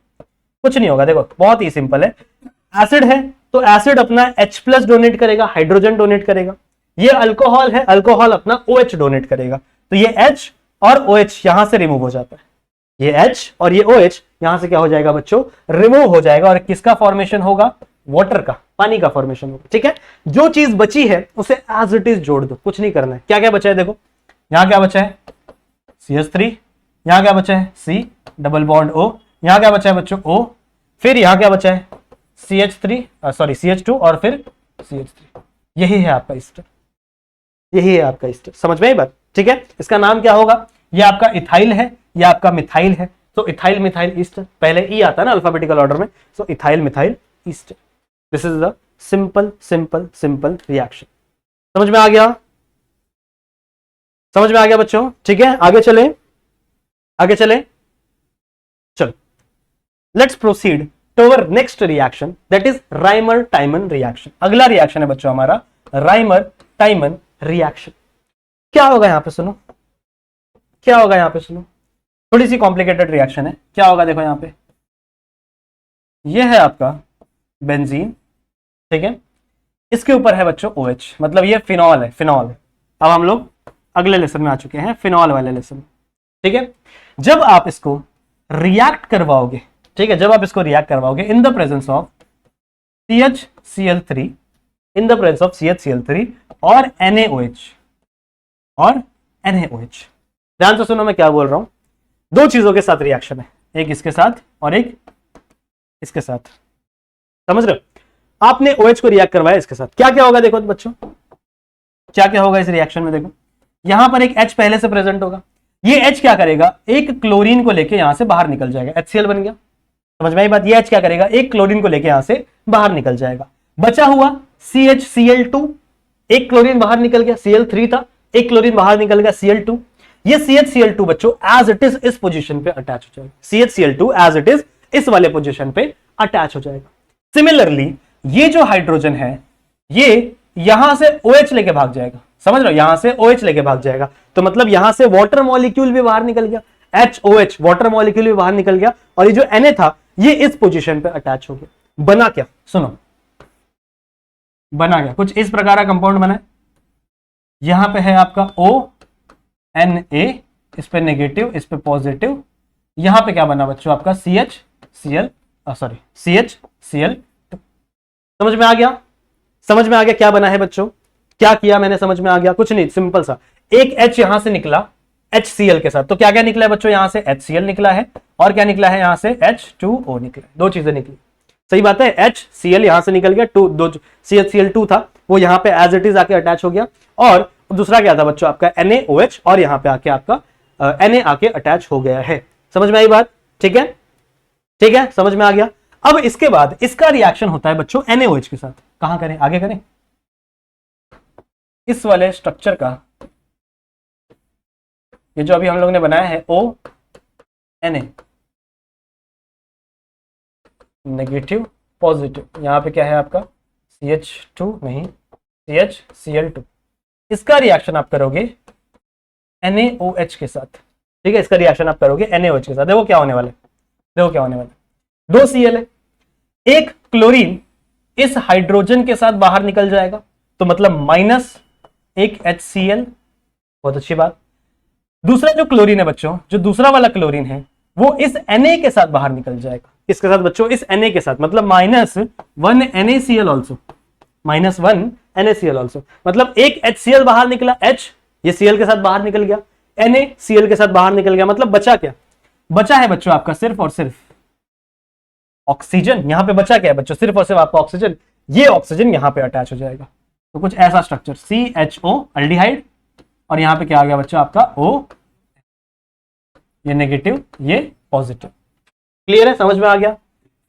कुछ नहीं होगा, देखो बहुत ही सिंपल है, एसिड है तो एसिड अपना H+ डोनेट करेगा, हाइड्रोजन डोनेट करेगा, ये अल्कोहल है, अल्कोहल अपना OH डोनेट करेगा, तो ये H और OH यहां से रिमूव हो जाता है, ये H और ये OH यहां से क्या हो जाएगा बच्चों, रिमूव हो जाएगा, और किसका फॉर्मेशन होगा, वाटर का, पानी का फॉर्मेशन होगा, ठीक है। जो चीज बची है उसे एज इट इज जोड़ दो, कुछ नहीं करना है। क्या क्या बचा है, देखो यहां क्या बचा है CH3, यहां क्या बचा है C डबल बॉन्ड O, यहां क्या बचा है बच्चों O, फिर यहां क्या बचा है CH2 और फिर CH3, यही है आपका ईस्टर, यही है आपका ईस्टर, समझ में आई बात, ठीक है। इसका नाम क्या होगा, ये आपका इथाइल है, ये आपका मिथाइल है, तो इथाइल मिथाइल ईस्टर, पहले ई आता है ना अल्फाबेटिकल ऑर्डर में, so ethyl methyl ester, this is the simple simple simple reaction. समझ में आ गया, समझ में आ गया बच्चों, ठीक है। आगे चले, आगे चले, चलो let's proceed to our next reaction, that is Reimer Tiemann reaction. अगला रिएक्शन है बच्चों हमारा राइमर टाइमन रिएक्शन। क्या होगा यहां पे, सुनो क्या होगा यहां पे, सुनो, थोड़ी सी कॉम्प्लिकेटेड रिएक्शन है। क्या होगा, देखो यहां पे ये है आपका बेंजीन, ठीक है, इसके ऊपर है बच्चों OH, मतलब ये फिनॉल है, फिनॉल है। अब हम लोग अगले लेसन में आ चुके हैं, फिनॉल वाले लेसन, ठीक है। जब आप इसको रिएक्ट करवाओगे, ठीक है, जब आप इसको रिएक्ट करवाओगे in the presence of CHCl3, in the presence of CHCl3 और NaOH, और NaOH, ध्यान से सुनो मैं क्या बोल रहा हूं, दो चीजों के साथ रिएक्शन है, एक इसके साथ और एक इसके साथ, समझ रहे हो। आपने OH को रिएक्ट करवाया इसके साथ, क्या क्या होगा देखो बच्चों, क्या क्या होगा इस रिएक्शन में, देखो यहां पर एक H पहले से प्रेजेंट होगा, ये H क्या करेगा, एक क्लोरीन को लेके यहां से बाहर निकल जाएगा, HCl बन गया, समझ में आई बात। ये H क्या करेगा, एक क्लोरीन को लेके यहां से बाहर निकल जाएगा, बचा हुआ CHCl2, एक क्लोरीन बाहर निकल गया, Cl3 था, एक क्लोरीन बाहर निकल गया, Cl2, ये CHCl2 बच्चों एज इट इज इस पोजीशन पे अटैच हो जाएगा, CHCl2 एज इट इज इस वाले पोजीशन पे अटैच हो जाएगा। सिमिलरली ये जो हाइड्रोजन है ये यहां से OH लेके भाग जाएगा, समझ रहे हो, यहां से OH लेके भाग जाएगा, तो मतलब यहां से वाटर मॉलिक्यूल भी बाहर निकल गया, HOH वाटर मॉलिक्यूल भी बाहर निकल गया, और ये जो Na था ये इस पोजीशन पे अटैच हो गया। बना क्या, सुनो बना क्या, कुछ इस प्रकार का कंपाउंड बना है, यहां पे है आपका ONA, इस पे नेगेटिव, इस पे पॉजिटिव, यहां पे क्या बना बच्चों आपका CHCl, समझ में आ गया, समझ में आ गया क्या बना है बच्चों, क्या किया मैंने, समझ में आ गया, कुछ नहीं, सिंपल सा, एक H यहां से निकला HCl के साथ, तो क्या क्या निकला है बच्चों, यहां से HCl निकला है, और क्या निकला है यहां से H2O निकला, दो चीजें निकली, सही बात है। HCl यहां से निकल गया, दो CHCl2 था वो यहां पे एज इट इज आके अटैच हो गया, और दूसरा क्या था बच्चों आपका NaOH, और यहां पे आके आपका Na आके अटैच हो गया है, समझ में आई बात, ठीक है, ठीक है, समझ में आ गया। अब इसके बाद इसका रिएक्शन होता है बच्चों NaOH के साथ, कहां करें, आगे करें, इस वाले स्ट्रक्चर का, ये जो अभी हम लोग ने बनाया है ONA, नेगेटिव पॉजिटिव, यहां पे क्या है आपका CH2 नहीं CHCl2, इसका रिएक्शन आप करोगे NaOH के साथ, ठीक है, इसका रिएक्शन आप करोगे NaOH के साथ। देखो क्या होने वाला है, देखो क्या होने वाला है, दो Cl है, एक क्लोरीन इस हाइड्रोजन के साथ बाहर निकल जाएगा, तो मतलब माइनस एक HCl, बहुत अच्छी बात। दूसरा जो क्लोरीन है बच्चों, जो दूसरा वाला क्लोरीन है वो इस Na के साथ बाहर निकल जाएगा, इसके साथ बच्चों, इस Na के साथ, मतलब -1 NaCl ऑल्सो, -1 NaCl ऑल्सो, मतलब एक HCl बाहर निकला, H ये Cl के साथ बाहर निकल गया, NaCl के साथ बाहर निकल गया, मतलब बचा क्या? बचा है बच्चों आपका सिर्फ और सिर्फ ऑक्सीजन। यहां पे बचा क्या है बच्चों? सिर्फ और सिर्फ आपका ऑक्सीजन। ये ऑक्सीजन यहां पे अटैच हो जाएगा, तो कुछ ऐसा स्ट्रक्चर CHO अल्डिहाइड, और यहां पे क्या आ गया बच्चों आपका O, ये नेगेटिव ये पॉजिटिव। क्लियर है, समझ में आ गया?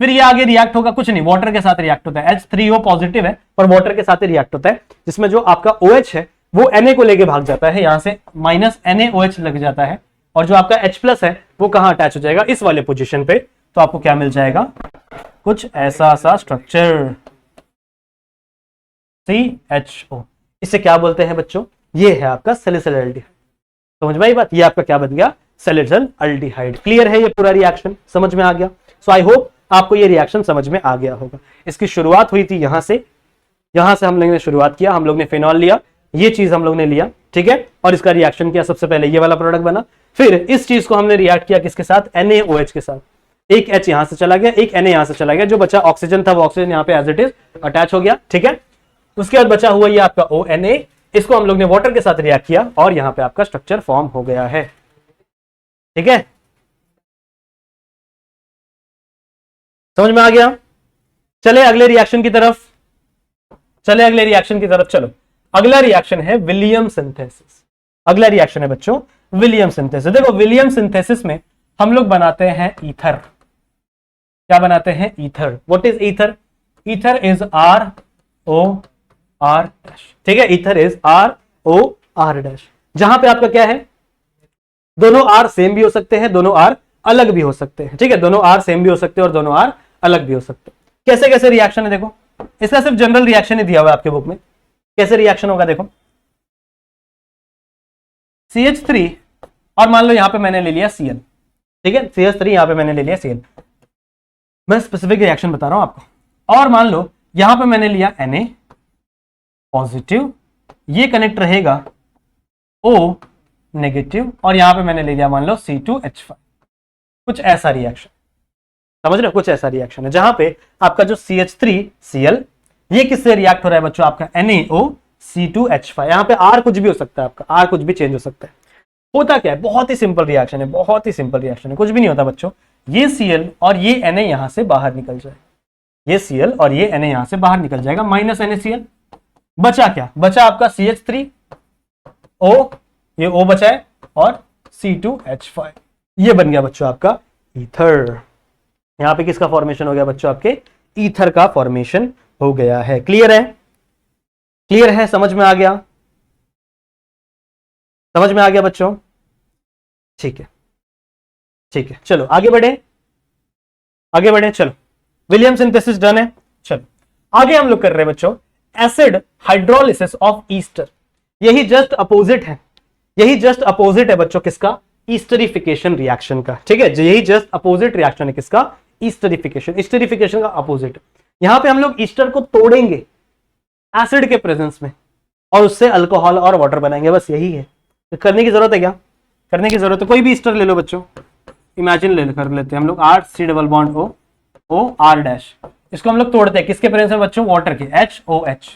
फिर ये आगे रिएक्ट होगा, कुछ नहीं, वाटर के साथ रिएक्ट होता है। H3O पॉजिटिव है पर वाटर के साथ ही रिएक्ट होता है, जिसमें जो आपका OH है वो Na को लेके भाग जाता है, यहां से -NaOH लग जाता है, और जो आपका H+ है वो कहां अटैच हो जाएगा? इस वाले पोजीशन पे। तो आपको क्या मिल जाएगा? कुछ ऐसा सा स्ट्रक्चर CHO। इसे क्या बोलते हैं बच्चों? ये है आपका सैलिसिल एल्डिहाइड। समझ में आई बात? ये आपका क्या बन गया? Salicyl aldehyde. क्लियर है ये पूरा रिएक्शन? समझ में आ गया? सो आई होप आपको ये रिएक्शन समझ में आ गया होगा। इसकी शुरुआत हुई थी यहां से हम लोगों ने शुरुआत किया, हम लोग ने फिनॉल लिया, ये चीज हम लोग ने लिया, ठीक है, और इसका रिएक्शन किया। सबसे पहले ये वाला प्रोडक्ट बना, फिर इस चीज को हमने रिएक्ट किया किसके साथ? NaOH के साथ। एक H यहां से चला गया, एक Na यहां से चला गया, जो बचा ऑक्सीजन था वो ऑक्सीजन यहां पे एज इट इज अटैच हो गया, ठीक है। उसके बाद बचा हुआ ये आपका ONa, इसको हम लोग ने वाटर के साथ रिएक्ट किया और यहां पे आपका स्ट्रक्चर फॉर्म हो गया है, ठीक है। समझ में आ गया? चले अगले रिएक्शन की तरफ, चलो अगला रिएक्शन है विलियम सिंथेसिस। अगला रिएक्शन है बच्चों विलियम सिंथेसिस। देखो विलियम सिंथेसिस में हम लोग बनाते हैं ईथर। क्या बनाते हैं? Ether. What is ether? Ether is ROR dash, ठीक है। ईथर इज ROR डैश, जहां पे आपका क्या है? दोनों R सेम भी हो सकते हैं, दोनों R अलग भी हो सकते हैं, ठीक है। दोनों R सेम भी हो सकते हैं और दोनों R अलग भी हो सकते हैं। कैसे कैसे रिएक्शन है देखो, इसका सिर्फ जनरल रिएक्शन ही दिया हुआ है आपके बुक में। कैसे रिएक्शन होगा देखो, CH3 और मान लो यहां पे मैंने ले लिया Cl, ठीक है। CH3 यहां पे मैंने ले लिया Cl, मैं स्पेसिफिक रिएक्शन बता रहा हूं आपको। और मान लो यहां पे मैंने लिया Na पॉजिटिव, ये कनेक्ट रहेगा O नेगेटिव, और यहां पे मैंने ले लिया मान लो C2H5। कुछ ऐसा रिएक्शन, समझ रहे हो? कुछ ऐसा रिएक्शन है जहां पे आपका जो CH3Cl ये किससे रिएक्ट हो रहा है बच्चों? आपका NaOC2H5। यहां पे R कुछ भी हो सकता है, आपका R कुछ भी चेंज हो सकता है। होता क्या है? बहुत ही सिंपल रिएक्शन है, बहुत ही सिंपल रिएक्शन है, कुछ भी नहीं होता बच्चों। ये Cl और ये Na यहां से बाहर निकल जाएगा, ये Cl और ये Na यहां से बाहर निकल जाएगा, -NaCl। बचा क्या? बचा आपका CH3O, ये O बचा है, और C2H5। ये बन गया बच्चों आपका ईथर। यहां पे किसका फॉर्मेशन हो गया बच्चों? आपके ईथर का फॉर्मेशन हो गया है। क्लियर है? क्लियर है? समझ में आ गया? समझ में आ गया बच्चों? ठीक है, ठीक है, चलो आगे बढ़े, आगे बढ़े। चलो विलियम सिंथेसिस डन है। चलो आगे हम लोग कर रहे हैं बच्चों एसिड हाइड्रोलिसिस ऑफ ईस्टर। यही जस्ट अपोजिट है, यही जस्ट अपोजिट है बच्चों किसका? ईस्टरिफिकेशन रिएक्शन का, ठीक है। यही जस्ट अपोजिट रिएक्शन है किसका? ईस्टरिफिकेशन। ईस्टरिफिकेशन का अपोजिट। यहां पे हम लोग ईस्टर को तोड़ेंगे एसिड के प्रेजेंस में और उससे अल्कोहल और वाटर बनाएंगे, बस यही है। तो करने की जरूरत है क्या? करने की जरूरत है। कोई भी ईस्टर ले लो बच्चों, इमेजिन कर लेते हैं हम लोग RC+O डैश। इसको हम लोग तोड़ते हैं किसके प्रेजेंस में बच्चों? वाटर के, HOH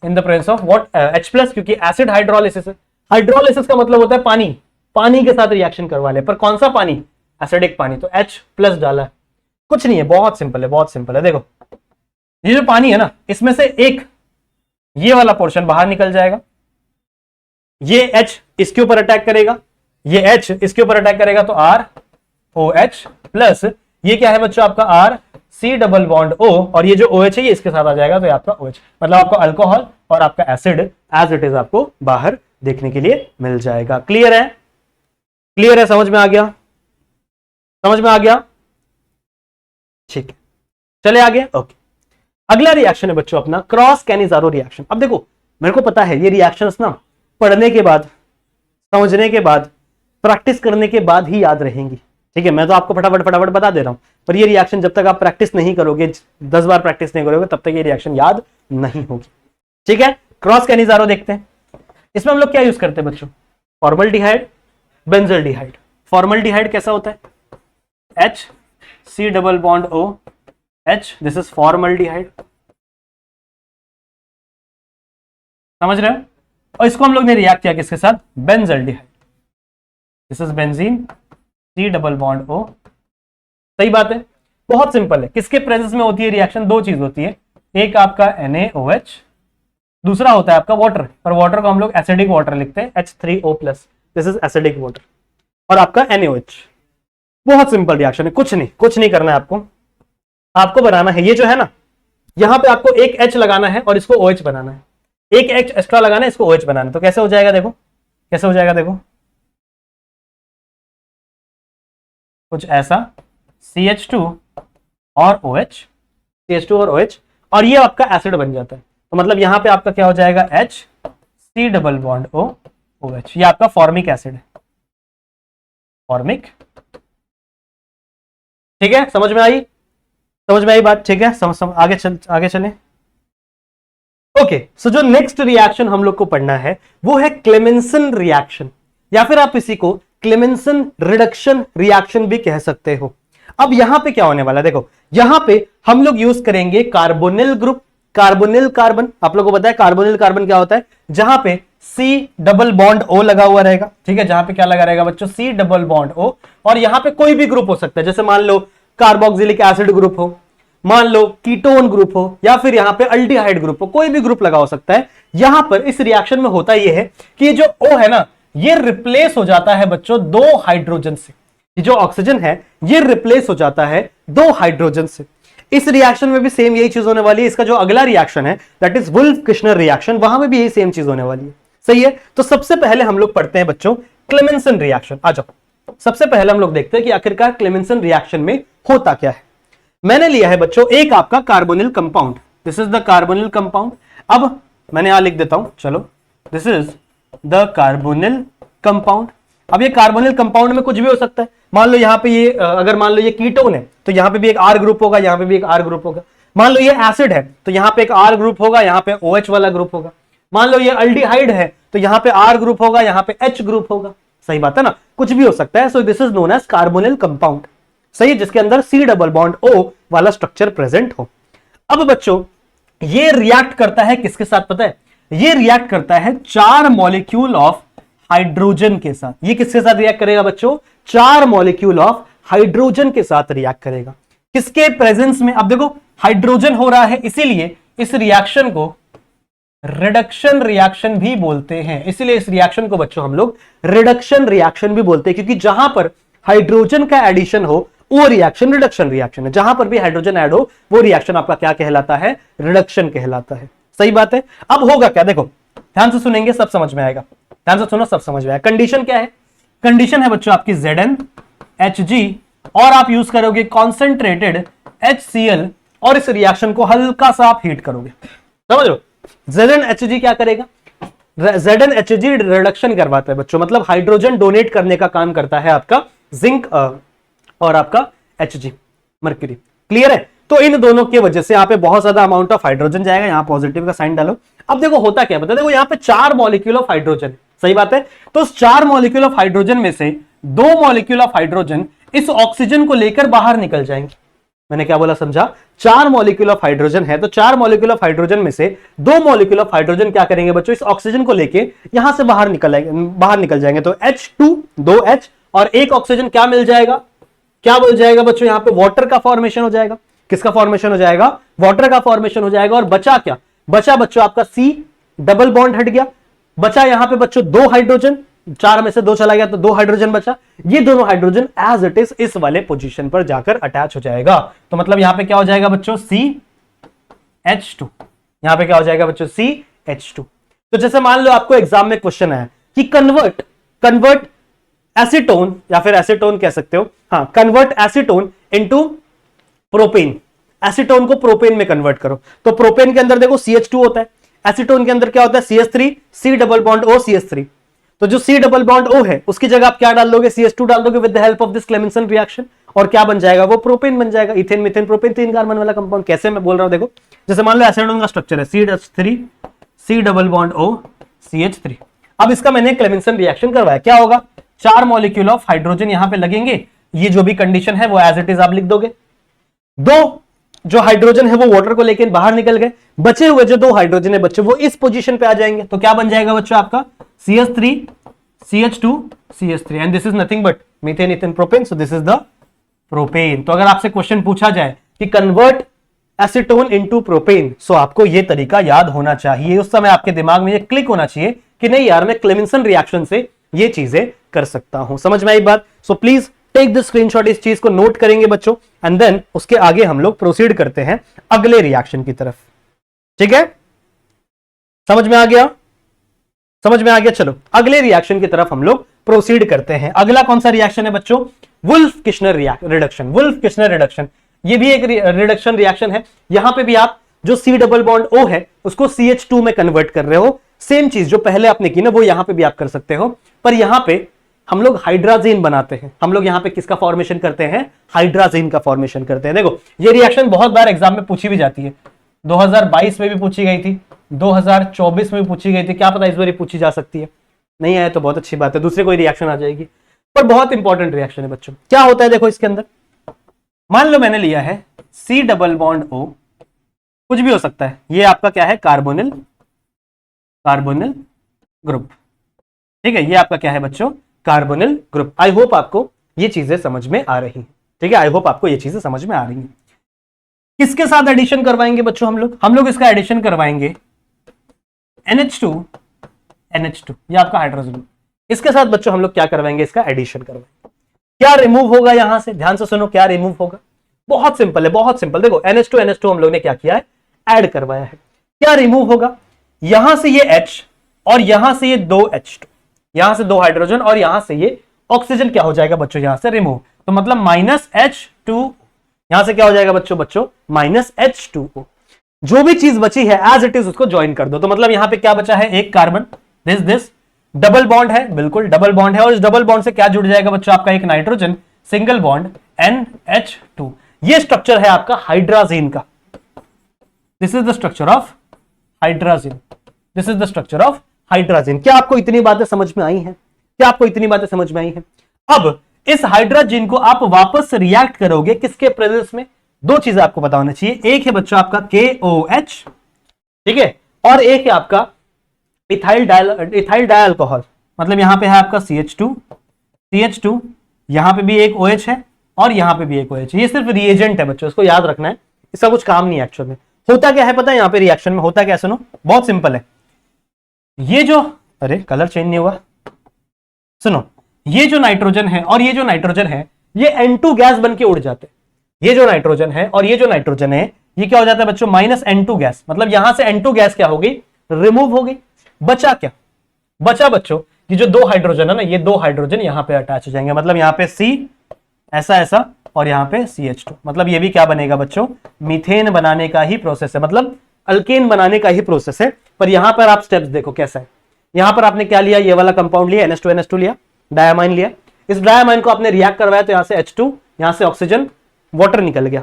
in the presence of what? H+, क्योंकि एसिड हाइड्रोलिसिस है। हाइड्रोलिसिस का मतलब होता है पानी, पानी के साथ रिएक्शन करवा ले, पर कौन सा पानी? एसिडिक पानी, तो H+ डाला है। कुछ नहीं है, बहुत सिंपल है, बहुत सिंपल है। देखो ये जो पानी है ना, इसमें से एक ये वाला पोर्शन बाहर निकल जाएगा, ये H इसके ऊपर अटैक करेगा, ये H इसके ऊपर अटैक करेगा, तो ROH प्लस ये क्या है बच्चों? आपका RC+O, और ये जो OH है ये इसके साथ आ जाएगा, तो ये आपका OH, मतलब आपका अल्कोहल और आपका एसिड एज इट इज आपको बाहर देखने के लिए मिल जाएगा। क्लियर है? क्लियर है? समझ में आ गया? समझ में आ गया? ठीक है, चले आगे। ओके, अगला रिएक्शन है बच्चों अपना क्रॉस कैनिजारो रिएक्शन। अब देखो मेरे को पता है ये रिएक्शंस ना पढ़ने के बाद, समझने के बाद, प्रैक्टिस करने के बाद ही याद रहेंगी, ठीक है। मैं तो आपको फटाफट बता दे रहा हूं, पर ये रिएक्शन जब तक आप प्रैक्टिस नहीं करोगे, 10 बार प्रैक्टिस नहीं करोगे, तब तक ये रिएक्शन याद नहीं होगी, ठीक है। क्रॉस कैनिजारो देखते हैं। इसमें हम लोग क्या यूज करते हैं बच्चों? Formaldehyde, benzaldehyde. फॉर्मल्डिहाइड कैसा होता है? HC+O दिस इज फॉर्मल्डिहाइड, समझ रहे हो? और इसको हम लोग ने रिएक्ट किया किसके साथ? Benzaldehyde. This is benzene, C double bond O। सही बात है, बहुत सिंपल है। किसके प्रेजेंस में होती है रिएक्शन? दो चीज होती है, एक आपका NaOH, दूसरा होता है आपका वाटर, और वाटर को हम लोग एसिडिक वाटर लिखते हैं H3O+, this is acidic water, और आपका NaOH। बहुत सिंपल रिएक्शन है, कुछ नहीं करना है आपको। आपको बनाना है ये जो है ना, यहां पे आपको एक H लगाना है और इसको OH बनाना है, एक H एक्स्ट्रा लगाना है, इसको OH बनाना है। तो कैसे हो जाएगा देखो, कैसे हो जाएगा देखो, कुछ ऐसा, CH2 और OH, CH2 और OH, और ये आपका एसिड बन जाता है। तो मतलब यहां पे आपका क्या हो जाएगा, H C double bond O OH, ये आपका फॉर्मिक एसिड है, फॉर्मिक। ठीक है, समझ में आई बात? ठीक है, आगे चलें। ओके, सो जो नेक्स्ट रिएक्शन हम लोग को पढ़ना है वो है क्लेमेंसन रिएक्शन, या फिर आप इसी को क्लेमेंसन रिडक्शन रिएक्शन भी कह सकते हो। अब यहां पे क्या होने वाला है, देखो यहां पे हम लोग यूज करेंगे कार्बोनिल ग्रुप, कार्बोनिल कार्बन। आप लोगों को पता है कार्बोनिल कार्बन क्या होता है, जहां पे C डबल बॉन्ड O लगा हुआ रहेगा। ठीक है, जहां पे क्या लगा रहेगा बच्चों, C डबल बॉन्ड O, और यहां पे कोई भी ग्रुप हो सकता है, जैसे मान लो कार्बोक्सिलिक एसिड ग्रुप हो, मान लो कीटोन ग्रुप हो, या फिर यहां पे अल्डिहाइड ग्रुप हो, कोई भी ग्रुप लगा हो सकता है। यहां पर इस रिएक्शन में होता यह है कि ये जो O है ना, ये रिप्लेस हो जाता है बच्चों दो हाइड्रोजन से। ये जो ऑक्सीजन है ये रिप्लेस हो जाता है दो हाइड्रोजन से। इस रिएक्शन में भी सेम यही चीज होने वाली है। इसका जो अगला रिएक्शन है दैट इज वुल्फ-किश्नर रिएक्शन, वहां में भी यही सेम चीज होने वाली है। सही है, तो सबसे पहले हम लोग पढ़ते हैं बच्चों क्लेमेंसन रिएक्शन। आ जाओ, सबसे पहले हम लोग देखते हैं कि आखिरकार क्लेमेंसन रिएक्शन में होता क्या है। मैंने लिया है बच्चों एक आपका carbonyl compound, this is the carbonyl compound. अब मैंने यहां लिख देता हूं, चलो this is the carbonyl compound. अब ये कार्बोनिल कंपाउंड में कुछ भी हो सकता है, मान लो यहाँ पे ये अगर मान लो ये कीटोन है तो यहाँ पे भी एक R ग्रुप होगा, यहाँ पे भी एक R ग्रुप होगा। मान लो ये एसिड है तो यहाँ पे एक R ग्रुप होगा, यहाँ पे OH वाला ग्रुप होगा। मान लो ये अल्डिहाइड है तो यहाँ पे R ग्रुप होगा, यहाँ पे H ग्रुप होगा। सही बात है ना, कुछ भी हो सकता है। So this is known as carbonyl compound. सही है, जिसके अंदर C डबल बॉन्ड O वाला स्ट्रक्चर प्रेजेंट हो। अब बच्चों ये रिएक्ट करता है किसके साथ पता है, ये रिएक्ट करता है 4 मॉलिक्यूल ऑफ हाइड्रोजन के साथ। ये किसके साथ रिएक्ट करेगा बच्चों, 4 मॉलिक्यूल ऑफ हाइड्रोजन के साथ रिएक्ट करेगा। किसके प्रेजेंस में? अब देखो हाइड्रोजन हो रहा है, इसीलिए इस रिएक्शन को रिडक्शन रिएक्शन भी बोलते हैं। इसीलिए इस रिएक्शन को बच्चों हम लोग रिडक्शन रिएक्शन भी बोलते हैं, क्योंकि जहां पर हाइड्रोजन का एडिशन हो वो रिएक्शन रिडक्शन रिएक्शन है। जहां पर भी हाइड्रोजन ऐड हो वो रिएक्शन आपका क्या कहलाता है, रिडक्शन कहलाता है। सही बात है। अब होगा क्या, देखो ध्यान से सुनेंगे सब समझ में आएगा, ध्यान से सुनो सब समझ में आएगा। कंडीशन क्या है, कंडीशन है बच्चों आपकी ZnHg, और आप यूज करोगे कॉन्सेंट्रेटेड HCl, और इस रिएक्शन को हल्का सा आप हीट करोगे। समझ लो, ZnHg क्या करेगा, ZnHg रिडक्शन करवाता है बच्चों, मतलब हाइड्रोजन डोनेट करने का काम करता है आपका जिंक और आपका Hg मर्क्यूरी। क्लियर है, तो इन दोनों की वजह से यहां पे बहुत ज्यादा अमाउंट ऑफ हाइड्रोजन जाएगा। यहां पॉजिटिव का साइन डालो। अब देखो होता क्या है, देखो यहां पे 4 मॉलिक्यूल ऑफ हाइड्रोजन। सही बात है, तो उस 4 मॉलिक्यूल ऑफ हाइड्रोजन में से 2 मॉलिक्यूल ऑफ हाइड्रोजन इस ऑक्सीजन को लेकर बाहर निकल जाएंगे। मैंने क्या बोला समझा, 4 मॉलिक्यूल ऑफ हाइड्रोजन है तो 4 मॉलिक्यूल ऑफ हाइड्रोजन में से 2 मॉलिक्यूल ऑफ हाइड्रोजन क्या करेंगे बच्चों, इस ऑक्सीजन को लेके यहां से बाहर निकल जाएंगे। तो H2 2H और एक ऑक्सीजन क्या मिल जाएगा, क्या मिल जाएगा बच्चों, यहां पे वाटर का फॉर्मेशन हो जाएगा। किसका फॉर्मेशन हो जाएगा, वाटर का फॉर्मेशन हो जाएगा। और बचा क्या, बचा बच्चों आपका C डबल बॉन्ड हट गया, बचा यहां पे बच्चों 2 हाइड्रोजन, 4 में से 2 चला गया तो 2 हाइड्रोजन बचा। ये दोनों हाइड्रोजन एज इट इज इस वाले पोजीशन पर जाकर अटैच हो जाएगा। तो मतलब यहां पे क्या हो जाएगा बच्चों, CH2, यहां पे क्या हो जाएगा बच्चों, CH2। तो जैसे मान लो आपको एग्जाम में क्वेश्चन आया कि कन्वर्ट एसीटोन, या फिर एसीटोन कह सकते हो, हाँ, convert acetone into propane, acetone को प्रोपेन में कन्वर्ट करो। तो प्रोपेन के अंदर देखो CH2 होता है, एसीटोन के अंदर क्या होता है, CH3, C double bond O CH3। तो जो C डबल बॉन्ड O है उसकी जगह आप क्या डाल दोगे, CH2 डाल दोगे with the help of this Clemmensen reaction, और क्या बन जाएगा, वो प्रोपेन बन जाएगा, इथेन मीथेन प्रोपेन, 3 कार्बन वाला कंपाउंड। कैसे मैं बोल रहा हूं देखो, जैसे मान लो एसीटोन का स्ट्रक्चर है CH3 C double bond O CH3। अब इसका मैंने क्लेमेंसन रिएक्शन करवाया, क्या होगा, 4 मॉलिक्यूल ऑफ हाइड्रोजन यहां पे लगेंगे। ये जो भी कंडीशन है वो एज इट इज आप लिख दोगे। 2 जो हाइड्रोजन है वो वाटर को लेकर बाहर निकल गए, बचे हुए जो 2 हाइड्रोजन है बच्चों वो इस पोजीशन पे आ जाएंगे। तो क्या बन जाएगा बच्चों आपका, CH3 CH2 CH3 and this is nothing but methane ethane propane, so this is the propane. तो अगर आपसे क्वेश्चन पूछा जाए कि कन्वर्ट एसीटोन इनटू प्रोपेन, सो आपको ये तरीका याद होना चाहिए, उस समय आपके दिमाग में ये क्लिक होना चाहिए कि नहीं यार मैं क्लेमेंसन रिएक्शन से ये चीजें कर सकता हूं। समझ में आई बात? So please take the screenshot, इस चीज को नोट करेंगे बच्चों, एंड देन उसके आगे हम लोग प्रोसीड करते हैं अगले रिएक्शन की तरफ। ठीक है, समझ में आ गया? समझ में आ गया। चलो अगले रिएक्शन की तरफ हम लोग प्रोसीड करते हैं। अगला कौन सा रिएक्शन है बच्चों? Wolff Kishner reduction. Wolff Kishner reduction ये भी एक रिडक्शन रिएक्शन है। यहां पे भी आप जो C डबल बॉन्ड O है उसको CH2 में कन्वर्ट कर रहे हो। सेम चीज जो पहले आपने की ना वो यहां पे भी आप कर सकते हो, पर यहां पे हम लोग हाइड्राजीन बनाते हैं। हम लोग यहां पे किसका फॉर्मेशन करते हैं? हाइड्राजीन का फॉर्मेशन करते हैं। देखो ये रिएक्शन बहुत बार एग्जाम में पूछी भी जाती है, 2022 में भी पूछी गई थी, 2024 में भी पूछी गई थी, क्या पता इस बार पूछी जा सकती है। नहीं आए तो बहुत अच्छी बात है, दूसरे कोई रिएक्शन आ जाएगी, पर बहुत इंपॉर्टेंट रिएक्शन है बच्चों। क्या होता है देखो इसके अंदर, मान लो मैंने लिया है C डबल बॉन्ड O, कुछ भी हो सकता है, ये आपका क्या है? Carbonyl group. ठीक है, ये आपका क्या है बच्चों? Carbonyl group. आई होप आपको ये चीजें समझ में आ रही हैं। ठीक है, आई होप आपको ये चीजें समझ में आ रही हैं। किसके साथ एडिशन करवाएंगे बच्चों हम लोग इसका एडिशन करवाएंगे NH2 ये आपका हाइड्रोजन। इसके साथ बच्चों हम लोग क्या करवाएंगे? इसका एडिशन करवाएंगे। क्या रिमूव होगा यहां से? ध्यान से सुनो, क्या रिमूव होगा? बहुत सिंपल है, बहुत सिंपल। देखो NH2 हम लोग ने क्या किया है? ऐड करवाया है। क्या रिमूव होगा? यहां से ये H और यहां से ये 2 H2, यहां से 2 हाइड्रोजन और यहां से ये ऑक्सीजन क्या हो जाएगा बच्चों? यहां से रिमूव। तो मतलब -H2, यहां से क्या हो जाएगा बच्चों? -H2O। जो भी चीज बची है एज इट इज उसको ज्वाइन कर दो। तो मतलब यहां पे क्या बचा है? एक कार्बन, दिस डबल बॉन्ड है, बिल्कुल डबल बॉन्ड है, और इस डबल बॉन्ड से क्या जुड़ जाएगा बच्चों? आपका एक नाइट्रोजन, सिंगल बॉन्ड NH2। ये स्ट्रक्चर है आपका हाइड्राजीन का। This is the structure of hydrazine, this is the structure of hydrazine. क्या आपको इतनी बातें समझ में आई हैं? क्या आपको इतनी बातें समझ में आई हैं? अब इस हाइड्राजीन को आप वापस रिएक्ट करोगे किसके प्रेजेंस में? दो चीजें आपको पता होना चाहिए। एक है बच्चों आपका KOH, ठीक है, और एक है आपका इथाइल डाई अल्कोहल। मतलब यहां पे है आपका CH2, यहां पे भी एक OH है और यहां पे भी एक OH है। ये सिर्फ रिएजेंट है बच्चों, इसको याद रखना है, इसका कुछ काम नहीं है एक्चुअल में। होता क्या है पता है? यहां पे रिएक्शन में होता क्या? सुनो, बहुत सिंपल है। ये जो, अरे कलर चेंज नहीं हुआ, सुनो, ये जो नाइट्रोजन है और ये जो नाइट्रोजन है ये N2 गैस बन के उड़ जाते हैं। ये जो नाइट्रोजन है और ये जो नाइट्रोजन है ये क्या हो जाता है बच्चों? -N2 gas. मतलब यहां से N2 गैस क्या हो गई? रिमूव हो गई। बचा क्या? बचा बच्चों ये जो 2 हाइड्रोजन है ना, ये 2 हाइड्रोजन यहां पे अटैच हो जाएंगे। मतलब यहां पे C ऐसा और यहां पे CH2। मतलब ये भी क्या बनेगा बच्चों? मीथेन बनाने का ही प्रोसेस है, मतलब अल्केन बनाने का ही प्रोसेस है। पर यहां पर आप स्टेप्स देखो कैसा है। यहां पर आपने क्या लिया? ये वाला कंपाउंड लिया, NH2 लिया, डायमाइन लिया। इस डायमाइन को आपने रिएक्ट करवाया तो यहां से H2, यहां से ऑक्सीजन, वाटर निकल गया।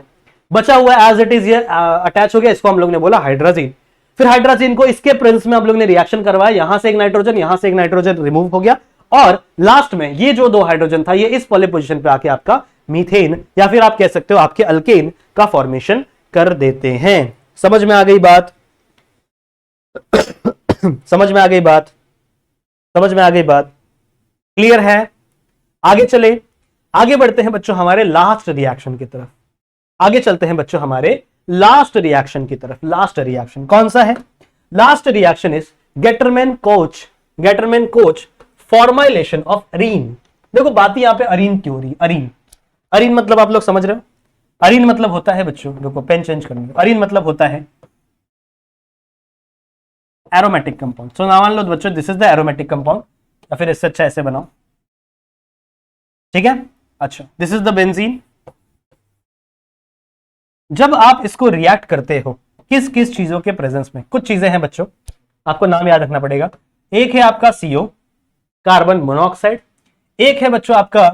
बचा हुआ एज इट इज ये अटैच हो गया, इसको हम लोग ने बोला हाइड्राजीन। फिर हाइड्राजीन को इसके प्रेजेंस में हम लोग ने रिएक्शन करवाया, यहां से एक नाइट्रोजन, यहां से एक नाइट्रोजन रिमूव हो गया, और लास्ट में ये जो 2 हाइड्रोजन था ये इस वाले पोजीशन पे आके आपका मीथेन या फिर आप कह सकते हो आपके अल्केन का फॉर्मेशन कर देते हैं। समझ में आ गई बात? समझ में आ गई बात? समझ में आ गई बात? क्लियर है? आगे चले, आगे बढ़ते हैं बच्चों हमारे लास्ट रिएक्शन की तरफ। आगे चलते हैं बच्चों हमारे लास्ट रिएक्शन की तरफ। लास्ट रिएक्शन कौन सा है? Last reaction is Gattermann coach formylation of Areen. देखो बात यहां पे अरीन क्यों हो रही? अरीन मतलब आप लोग समझ रहे हो? अरीन मतलब होता है बच्चों, देखो पेन चेंज करूंगा, अरीन मतलब होता है एरोमेटिक कंपाउंड। सो मान लो बच्चों this is the aromatic compound, या फिर इससे अच्छा ऐसे बनाओ, ठीक है? अच्छा, दिस इज द बेंजीन। जब आप इसको रिएक्ट करते हो किस किस चीजों के प्रेजेंस में? कुछ चीजें हैं बच्चों, आपको नाम याद रखना पड़ेगा। एक है आपका CO, कार्बन मोनोऑक्साइड। एक है बच्चों आपका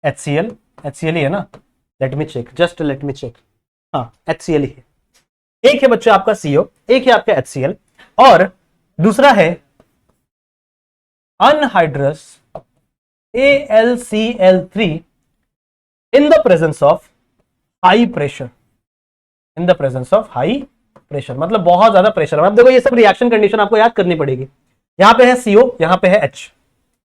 HCl ही है ना? Let me check, just let me check, हाँ HCl ही है। एक है बच्चों आपका CO, एक है आपका HCl, और दूसरा है anhydrous AlCl3 in the presence of high pressure, in the presence of high pressure, मतलब बहुत ज्यादा प्रेशर। अब देखो ये सब रिएक्शन कंडीशन आपको याद करनी पड़ेगी। यहां पे है CO, यहां पे है H,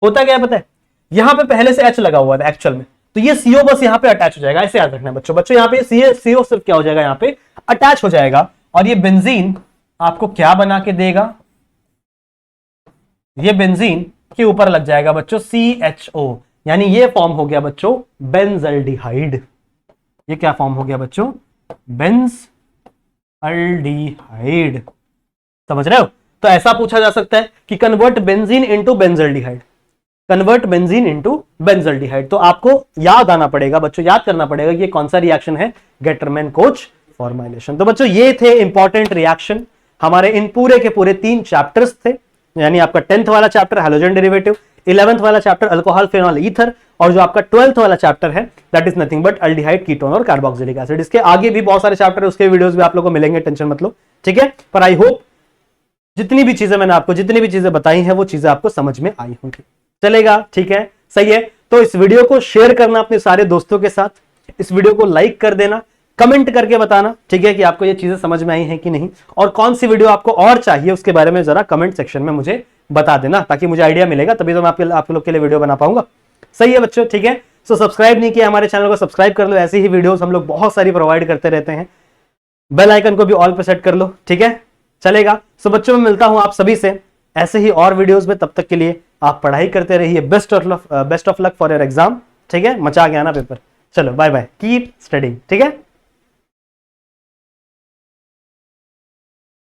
होता क्या है पता है, यहां पे पहले से H लगा हुआ था एक्चुअल में, तो ये CO बस यहां पे अटैच हो जाएगा, ऐसे याद रखना है बच्चों। बच्चों यहां पे CO सिर्फ क्या हो जाएगा, यहां पे अटैच हो जाएगा, और ये बेंजीन आपको क्या बना के देगा, ये बेंजीन के ऊपर लग जाएगा बच्चों CHO, यानी ये फॉर्म हो गया बच्चों बेंजल्डिहाइड। ये क्या फॉर्म हो गया बच्चों, बेंजल्डिहाइड। समझ रहे हो? तो ऐसा पूछा जा सकता है कि convert benzene into benzaldehyde, convert benzene into benzaldehyde. तो आपको याद आना पड़ेगा बच्चों, याद करना पड़ेगा कि ये कौन सा रिएक्शन है, गेटरमैन कोच फॉर्माइलेशन। तो बच्चों ये थे इंपॉर्टेंट रिएक्शन, हमारे इन पूरे के पूरे 3 चैप्टर्स थे, यानी आपका 10th वाला चैप्टर हैलोजन डेरिवेटिव, 11th वाला चैप्टर अल्कोहल फेनॉल ईथर, और जो आपका 12th वाला चैप्टर है that is nothing but aldehyde ketone और कार्बोक्सिलिक एसिड। इसके आगे भी बहुत सारे चैप्टर है, उसके वीडियोस भी आप लोगों को मिलेंगे, टेंशन मत लो, ठीक है। पर आई होप जितनी भी चीजें मैंने आपको, जितनी भी चीजें बताई हैं वो चीजें आपको समझ में आई होंगी, चलेगा, ठीक है, सही है। तो इस वीडियो को शेयर करना अपने सारे दोस्तों के साथ, इस वीडियो को लाइक कर देना, कमेंट करके बताना, ठीक है, कि आपको ये चीजें समझ में आई हैं कि नहीं, और कौन सी वीडियो आपको और चाहिए उसके बारे में जरा कमेंट सेक्शन में मुझे बता देना, ताकि मुझे आइडिया मिलेगा, तभी तो मैं आप लोग के लिए वीडियो बना पाऊंगा। सही है बच्चों, ठीक है। सो सब्सक्राइब नहीं किया हमारे चैनल को, सब्सक्राइब कर लो, ऐसी ही वीडियोस हम लोग बहुत सारी प्रोवाइड करते रहते हैं। बेल आइकन को भी ऑल पे सेट कर लो, ठीक है, चलेगा। सो बच्चों मैं मिलता हूं आप सभी से ऐसे ही और वीडियोस में, तब तक के लिए आप पढ़ाई करते रहिए, best of luck for your exam, ठीक है, मचा के आना पेपर। चलो बाय बाय, कीप स्टडिंग, ठीक है।